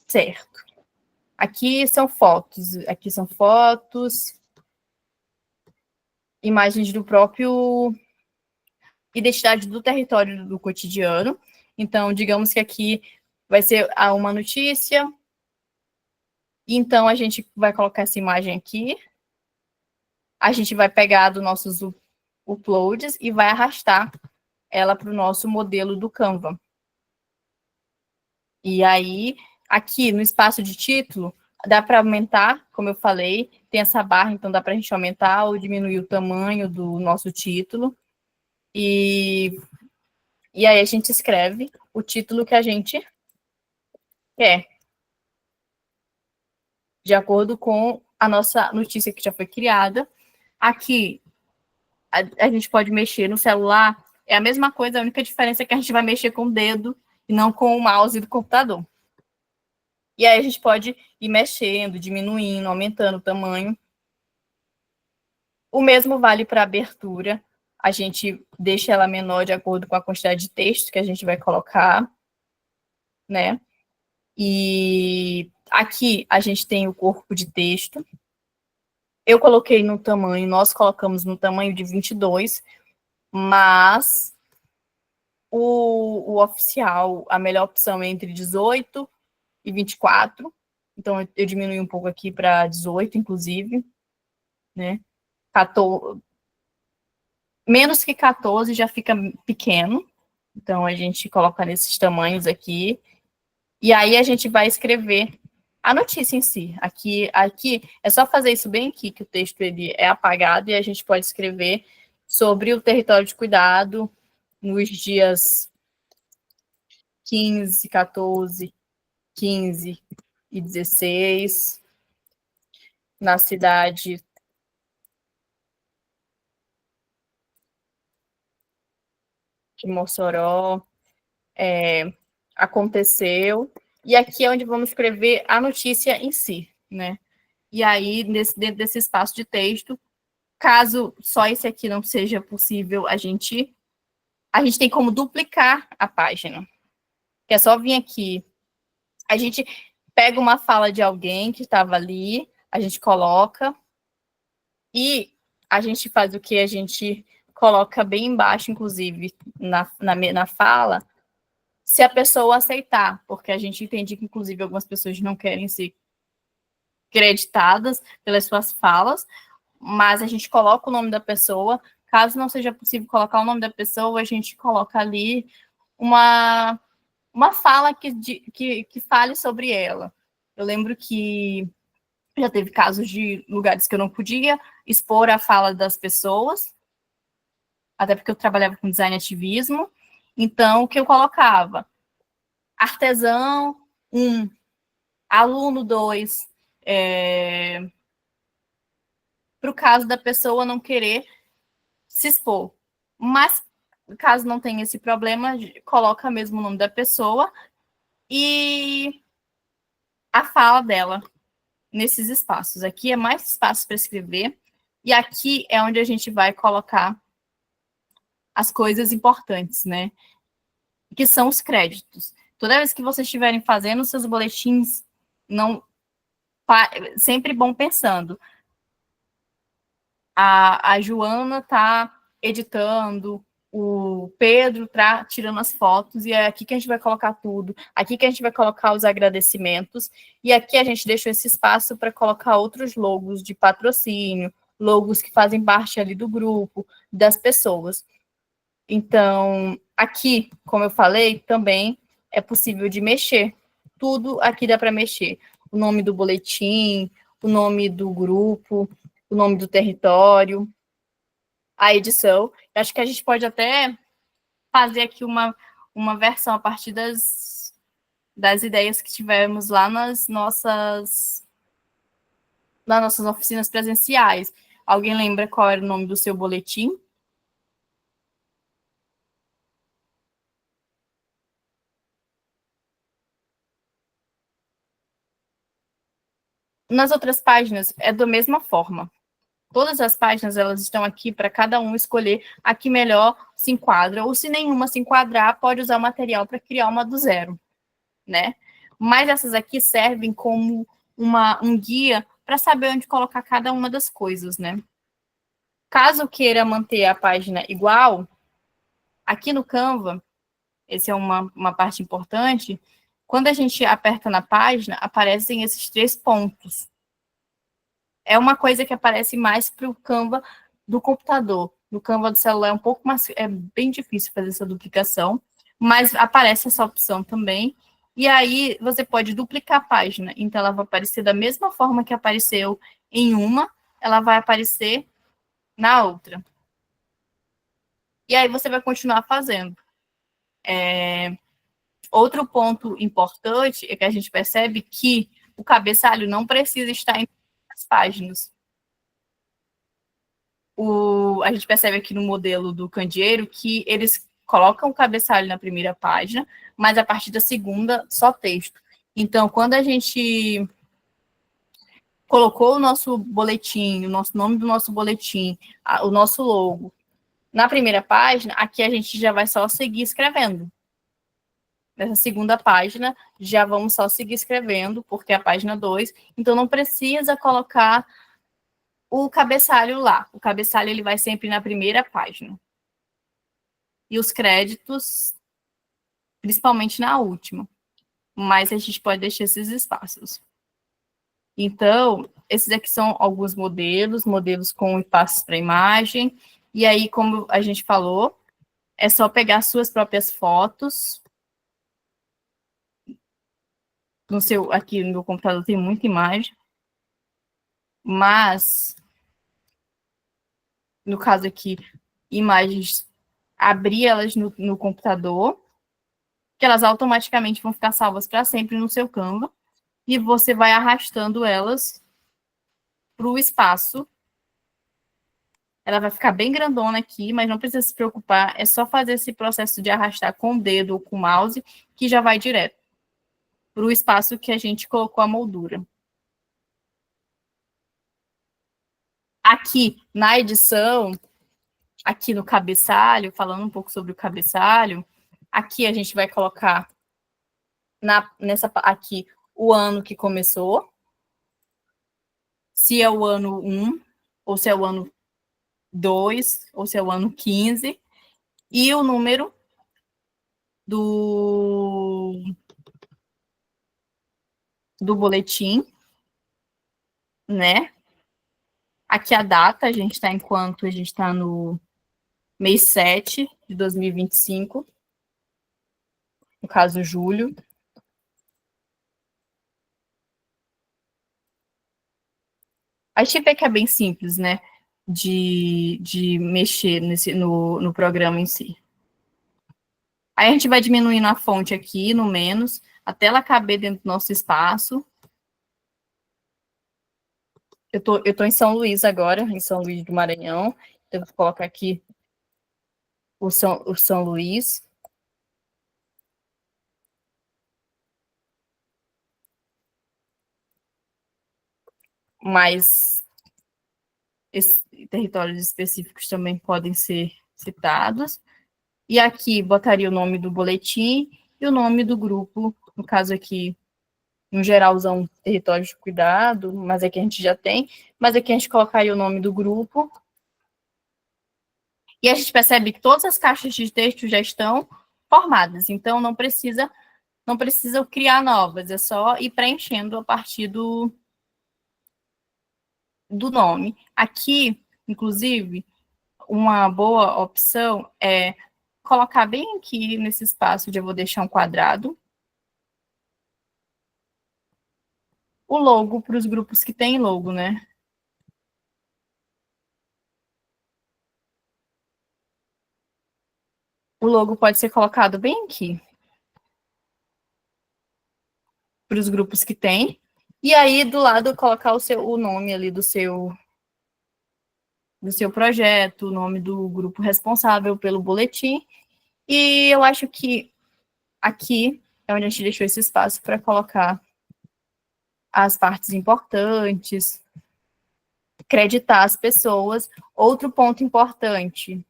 Certo. Aqui são fotos. Aqui são fotos. Imagens do próprio identidade do território do cotidiano. Então, digamos que aqui vai ser uma notícia. Então, a gente vai colocar essa imagem aqui. A gente vai pegar dos nossos uploads e vai arrastar ela para o nosso modelo do Canva. E aí, aqui no espaço de título, dá para aumentar, como eu falei, tem essa barra, então dá para a gente aumentar ou diminuir o tamanho do nosso título. E aí a gente escreve o título que a gente quer, de acordo com a nossa notícia que já foi criada. Aqui, a gente pode mexer no celular, é a mesma coisa, a única diferença é que a gente vai mexer com o dedo e não com o mouse do computador. E aí a gente pode ir mexendo, diminuindo, aumentando o tamanho. O mesmo vale para a abertura. A gente deixa ela menor de acordo com a quantidade de texto que a gente vai colocar, né? E aqui a gente tem o corpo de texto. Eu coloquei no tamanho, nós colocamos no tamanho de 22, mas o oficial, a melhor opção é entre 18 e 24. Então, eu diminui um pouco aqui para 18, inclusive, né? 14, menos que 14 já fica pequeno. Então, a gente coloca nesses tamanhos aqui. E aí, a gente vai escrever a notícia em si. Aqui é só fazer isso bem aqui, que o texto ele é apagado, e a gente pode escrever sobre o território de cuidado nos dias 15, 14, 15 e 16, na cidade de Mossoró, aconteceu, e aqui é onde vamos escrever a notícia em si, né? E aí, dentro desse espaço de texto, caso só esse aqui não seja possível, a gente tem como duplicar a página, que é só vir aqui, a gente pega uma fala de alguém que estava ali, a gente coloca, e a gente faz o que? A gente coloca bem embaixo, inclusive, na fala, se a pessoa aceitar, porque a gente entende que, inclusive, algumas pessoas não querem ser creditadas pelas suas falas, mas a gente coloca o nome da pessoa. Caso não seja possível colocar o nome da pessoa, a gente coloca ali uma fala que fale sobre ela. Eu lembro que já teve casos de lugares que eu não podia expor a fala das pessoas, até porque eu trabalhava com design ativismo. Então, o que eu colocava? Artesão 1, aluno 2, para o caso da pessoa não querer se expor. Mas, caso não tenha esse problema, coloca mesmo o nome da pessoa e a fala dela nesses espaços. Aqui é mais espaço para escrever, e aqui é onde a gente vai colocar as coisas importantes, né? Que são os créditos. Toda vez que vocês estiverem fazendo os seus boletins, sempre bom pensando. A Joana está editando o Pedro tirando as fotos, e é aqui que a gente vai colocar tudo, aqui que a gente vai colocar os agradecimentos, e aqui a gente deixou esse espaço para colocar outros logos de patrocínio, logos que fazem parte ali do grupo, das pessoas. Então, aqui, como eu falei, também é possível de mexer. Tudo aqui dá para mexer. O nome do boletim, o nome do grupo, o nome do território, a edição. Eu acho que a gente pode até fazer aqui uma versão a partir das ideias que tivemos lá nas nossas oficinas presenciais. Alguém lembra qual era o nome do seu boletim? Nas outras páginas é da mesma forma. Todas as páginas, elas estão aqui para cada um escolher a que melhor se enquadra, ou se nenhuma se enquadrar, pode usar o material para criar uma do zero, né? Mas essas aqui servem como um guia para saber onde colocar cada uma das coisas, né? Caso queira manter a página igual, aqui no Canva, essa é uma parte importante, quando a gente aperta na página, aparecem esses 3 pontos. É uma coisa que aparece mais para o Canva do computador. No Canva do celular é um pouco mais, é bem difícil fazer essa duplicação, mas aparece essa opção também. E aí você pode duplicar a página. Então ela vai aparecer da mesma forma que apareceu em uma, ela vai aparecer na outra. E aí você vai continuar fazendo. Outro ponto importante é que a gente percebe que o cabeçalho não precisa estar em as páginas. A gente percebe aqui no modelo do candeeiro que eles colocam o cabeçalho na primeira página, mas a partir da segunda, só texto. Então, quando a gente colocou o nosso boletim, o nosso nome do nosso boletim, o nosso logo, na primeira página, aqui a gente já vai só seguir escrevendo. Nessa segunda página, já vamos só seguir escrevendo, porque é a página 2, então não precisa colocar o cabeçalho lá. O cabeçalho ele vai sempre na primeira página. E os créditos, principalmente na última. Mas a gente pode deixar esses espaços. Então, esses aqui são alguns modelos com espaços para imagem. E aí, como a gente falou, é só pegar suas próprias fotos. Aqui no meu computador tem muita imagem. Mas, no caso aqui, imagens, abrir elas no computador, que elas automaticamente vão ficar salvas para sempre no seu Canva, e você vai arrastando elas para o espaço. Ela vai ficar bem grandona aqui, mas não precisa se preocupar, é só fazer esse processo de arrastar com o dedo ou com o mouse, que já vai direto para o espaço que a gente colocou a moldura. Aqui, na edição, aqui no cabeçalho, falando um pouco sobre o cabeçalho, aqui a gente vai colocar aqui o ano que começou, se é o ano 1, ou se é o ano 2, ou se é o ano 15, e o número do boletim, né? Aqui a data, a gente está enquanto a gente está no mês 7 de 2025, no caso, julho. A gente vê que é bem simples, né? De mexer no programa em si. Aí a gente vai diminuindo a fonte aqui, no menos, até ela caber dentro do nosso espaço. Eu tô em São Luís agora, em São Luís do Maranhão. Então, eu vou colocar aqui o São Luís. Mas territórios específicos também podem ser citados. E aqui botaria o nome do boletim e o nome do grupo, no caso aqui, no geralzão, território de cuidado, mas aqui a gente já tem, mas aqui a gente colocaria o nome do grupo. E a gente percebe que todas as caixas de texto já estão formadas, então não precisa criar novas, é só ir preenchendo a partir do nome. Aqui, inclusive, uma boa opção é colocar bem aqui nesse espaço onde eu vou deixar um quadrado o logo para os grupos que têm logo, né? O logo pode ser colocado bem aqui para os grupos que tem. E aí, do lado, colocar o nome ali do seu projeto, o nome do grupo responsável pelo boletim. E eu acho que aqui é onde a gente deixou esse espaço para colocar as partes importantes, acreditar as pessoas. Outro ponto importante,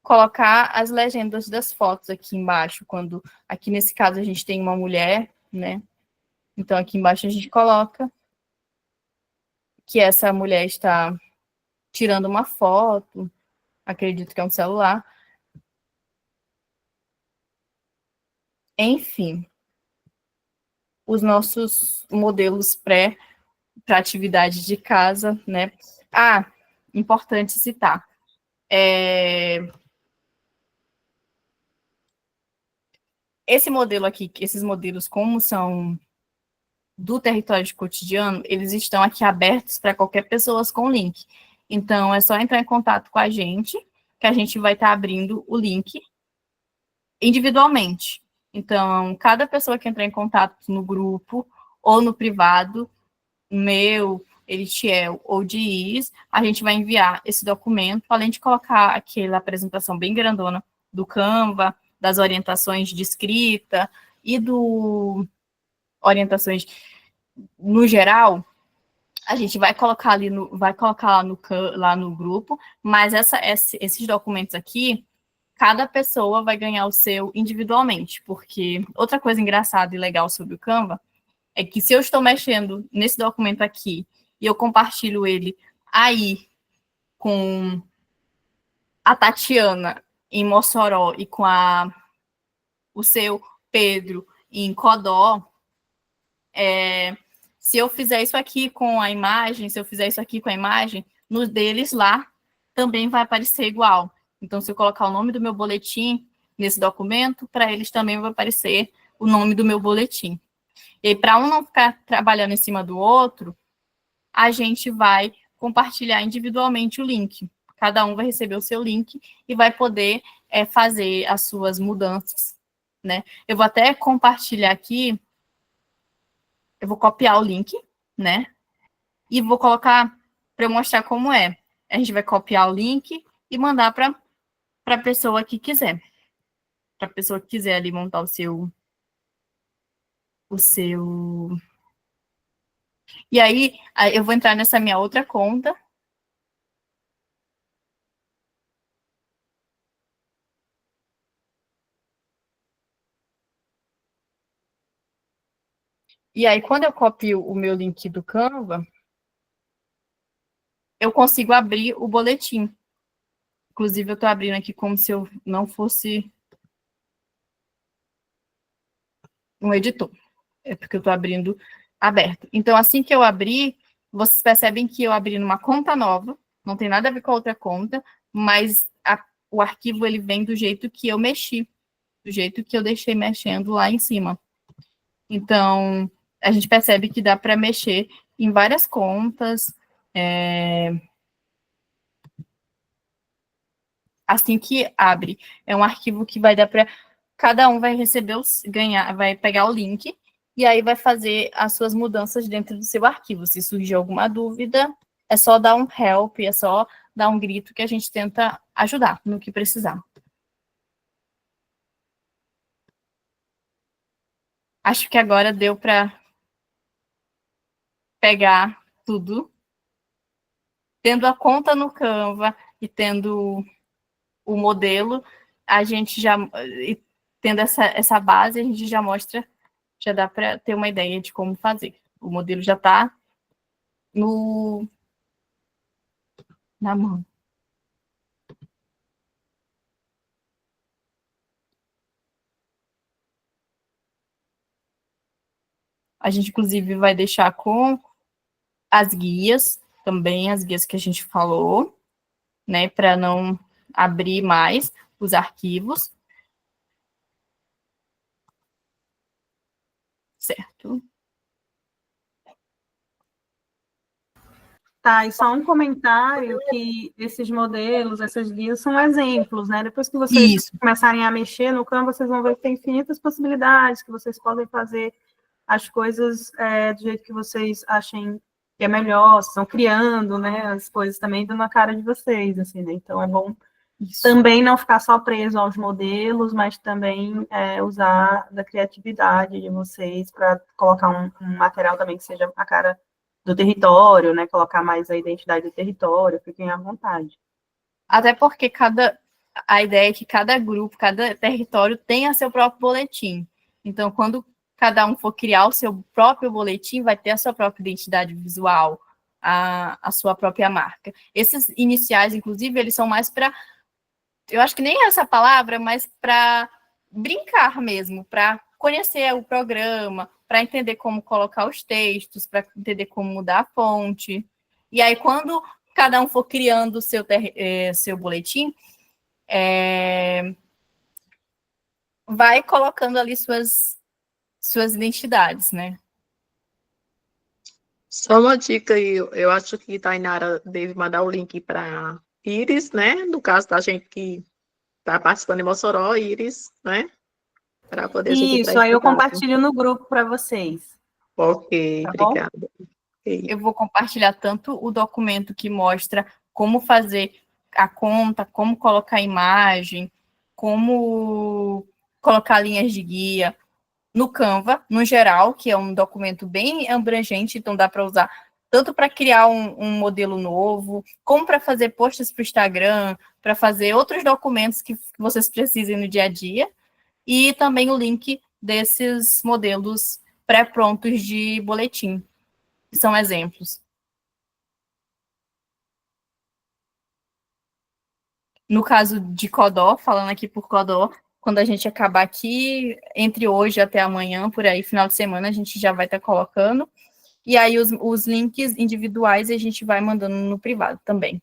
colocar as legendas das fotos aqui embaixo, quando aqui nesse caso a gente tem uma mulher, né? Então aqui embaixo a gente coloca que essa mulher está tirando uma foto, acredito que é um celular. Enfim, os nossos modelos para atividade de casa, né? Ah, importante citar. Esse modelo aqui, esses modelos, como são do território de cotidiano, eles estão aqui abertos para qualquer pessoa com link. Então, é só entrar em contato com a gente, que a gente vai estar abrindo o link individualmente. Então, cada pessoa que entrar em contato no grupo ou no privado, meu, Elitiel ou de Is, a gente vai enviar esse documento, além de colocar aquela apresentação bem grandona do Canva, das orientações de escrita e do orientações no geral, a gente vai colocar ali lá no grupo, mas esses documentos aqui, cada pessoa vai ganhar o seu individualmente, porque outra coisa engraçada e legal sobre o Canva é que se eu estou mexendo nesse documento aqui e eu compartilho ele aí com a Tatiana em Mossoró e com o seu Pedro em Codó, se eu fizer isso aqui com a imagem, se eu fizer isso aqui com a imagem, nos deles lá também vai aparecer igual. Então, se eu colocar o nome do meu boletim nesse documento, para eles também vai aparecer o nome do meu boletim. E para um não ficar trabalhando em cima do outro, a gente vai compartilhar individualmente o link. Cada um vai receber o seu link e vai poder fazer as suas mudanças, né? Eu vou até compartilhar aqui, eu vou copiar o link, né? E vou colocar para eu mostrar como é. A gente vai copiar o link e mandar para a pessoa que quiser. Para a pessoa que quiser ali montar o seu. E aí, eu vou entrar nessa minha outra conta. E aí, quando eu copio o meu link do Canva, eu consigo abrir o boletim. Inclusive, eu estou abrindo aqui como se eu não fosse um editor. É porque eu estou abrindo aberto. Então, assim que eu abrir, vocês percebem que eu abri numa conta nova, não tem nada a ver com a outra conta, mas o arquivo ele vem do jeito que eu mexi, do jeito que eu deixei mexendo lá em cima. Então, a gente percebe que dá para mexer em várias contas, assim que abre. É um arquivo que vai dar para... Cada um vai receber, vai pegar o link, e aí vai fazer as suas mudanças dentro do seu arquivo. Se surgir alguma dúvida, é só dar um help, é só dar um grito que a gente tenta ajudar no que precisar. Acho que agora deu para pegar tudo. Tendo a conta no Canva e tendo o modelo, a gente já, tendo essa base, a gente já mostra, já dá para ter uma ideia de como fazer. O modelo já está na mão. A gente, inclusive, vai deixar com as guias, também as guias que a gente falou, né, para não abrir mais os arquivos. Certo. Tá, e só um comentário que esses modelos, essas guias são exemplos, né? Depois que vocês começarem a mexer no Canva, vocês vão ver que tem infinitas possibilidades, que vocês podem fazer as coisas do jeito que vocês achem que é melhor, vocês estão criando, né? As coisas também dando a cara de vocês, assim, né? Então é bom também não ficar só preso aos modelos, mas também usar da criatividade de vocês para colocar um material também que seja a cara do território, né? Colocar mais a identidade do território, fiquem à vontade. Até porque a ideia é que cada grupo, cada território tenha seu próprio boletim. Então, quando cada um for criar o seu próprio boletim, vai ter a sua própria identidade visual, a sua própria marca. Esses iniciais, inclusive, eles são mais para, eu acho que nem é essa palavra, mas para brincar mesmo, para conhecer o programa, para entender como colocar os textos, para entender como mudar a fonte. E aí, quando cada um for criando o seu boletim, vai colocando ali suas identidades, né? Só uma dica aí, eu acho que Tainara deve mandar o link para Iris, né? No caso da gente que está participando em Mossoró, Iris, né? Para poder a gente Isso, aí eu compartilho no grupo para vocês. Ok, tá obrigada. Okay. Eu vou compartilhar tanto o documento que mostra como fazer a conta, como colocar imagem, como colocar linhas de guia no Canva, no geral, que é um documento bem abrangente, então dá para usar tanto para criar um modelo novo, como para fazer posts para o Instagram, para fazer outros documentos que vocês precisem no dia a dia, e também o link desses modelos pré-prontos de boletim, que são exemplos. No caso de Codó, falando aqui por Codó, quando a gente acabar aqui, entre hoje até amanhã, por aí, final de semana, a gente já vai estar colocando. E aí os links individuais a gente vai mandando no privado também.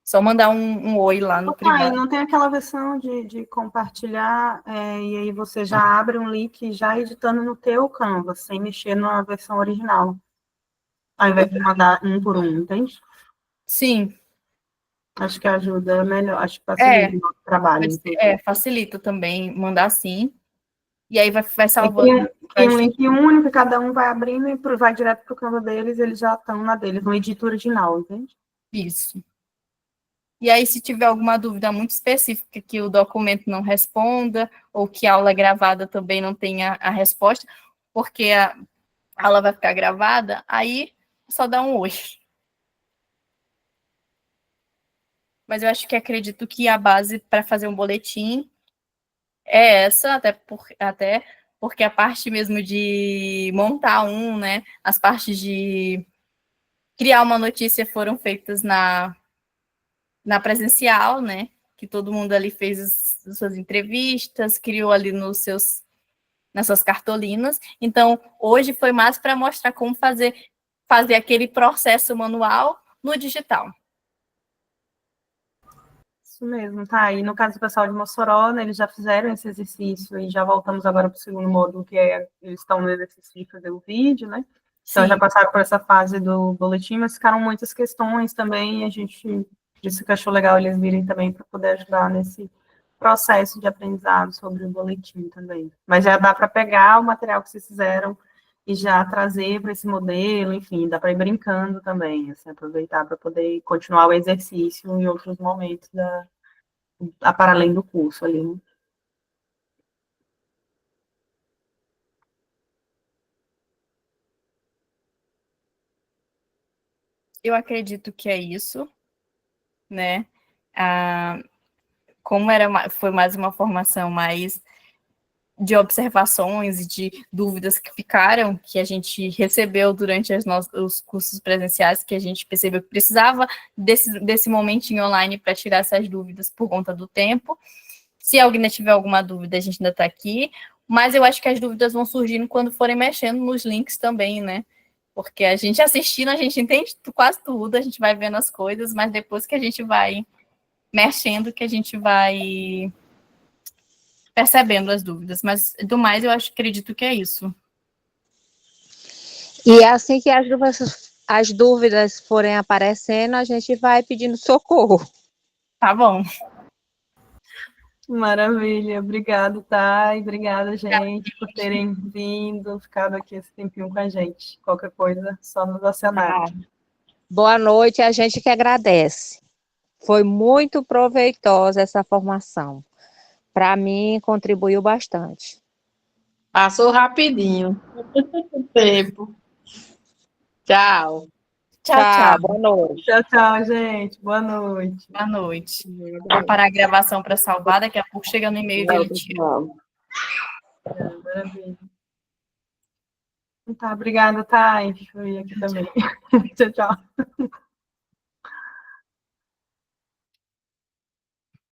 Só mandar um oi lá no privado. Não tem aquela versão de compartilhar, e aí você já abre um link já editando no teu Canva, sem mexer na versão original. Ao invés de mandar um por um, entende? Sim. Acho que ajuda melhor, acho que facilita o trabalho. Facilita também mandar assim. E aí vai salvando. Tem um link único, cada um vai abrindo e vai direto para o Canva deles, eles já estão na deles, no edito original, entende? Isso. E aí, se tiver alguma dúvida muito específica que o documento não responda, ou que a aula gravada também não tenha a resposta, porque a aula vai ficar gravada, aí só dá um oi. Mas eu acho que acredito que a base para fazer um boletim é essa, até porque a parte mesmo de montar né, as partes de criar uma notícia foram feitas na presencial, né, que todo mundo ali fez as suas entrevistas, criou ali nas suas cartolinas. Então, hoje foi mais para mostrar como fazer aquele processo manual no digital. Isso mesmo, tá. E no caso do pessoal de Mossoró, né, eles já fizeram esse exercício e já voltamos agora para o segundo módulo, que eles estão no exercício de fazer o vídeo, né? Então, já passaram por essa fase do boletim, mas ficaram muitas questões também, e a gente disse que achou legal eles virem também para poder ajudar nesse processo de aprendizado sobre o boletim também. Mas já dá para pegar o material que vocês fizeram e já trazer para esse modelo, enfim, dá para ir brincando também, assim, aproveitar para poder continuar o exercício em outros momentos para além do curso ali, né? Eu acredito que é isso, né? Como foi mais uma formação mais de observações e de dúvidas que ficaram, que a gente recebeu durante os cursos presenciais, que a gente percebeu que precisava desse momentinho online para tirar essas dúvidas por conta do tempo. Se alguém tiver alguma dúvida, a gente ainda está aqui. Mas eu acho que as dúvidas vão surgindo quando forem mexendo nos links também, né? Porque a gente assistindo, a gente entende quase tudo, a gente vai vendo as coisas, mas depois que a gente vai mexendo, que a gente vai percebendo as dúvidas. Mas do mais, eu acredito que é isso. E assim que as dúvidas forem aparecendo, a gente vai pedindo socorro. Tá bom. Maravilha, obrigado, Thay, obrigada, gente, por terem vindo, ficado aqui esse tempinho com a gente. Qualquer coisa, só nos acionar. Boa noite, a gente que agradece. Foi muito proveitosa essa formação. Para mim, contribuiu bastante. Passou rapidinho. O tempo. Tchau. Tchau. Boa noite. Tchau, gente. Boa noite. Boa noite. Vou parar a gravação para salvar, daqui a pouco chega no e-mail dele. Maravilha. Tá, obrigada, Thay. Fui aqui também. Tchau.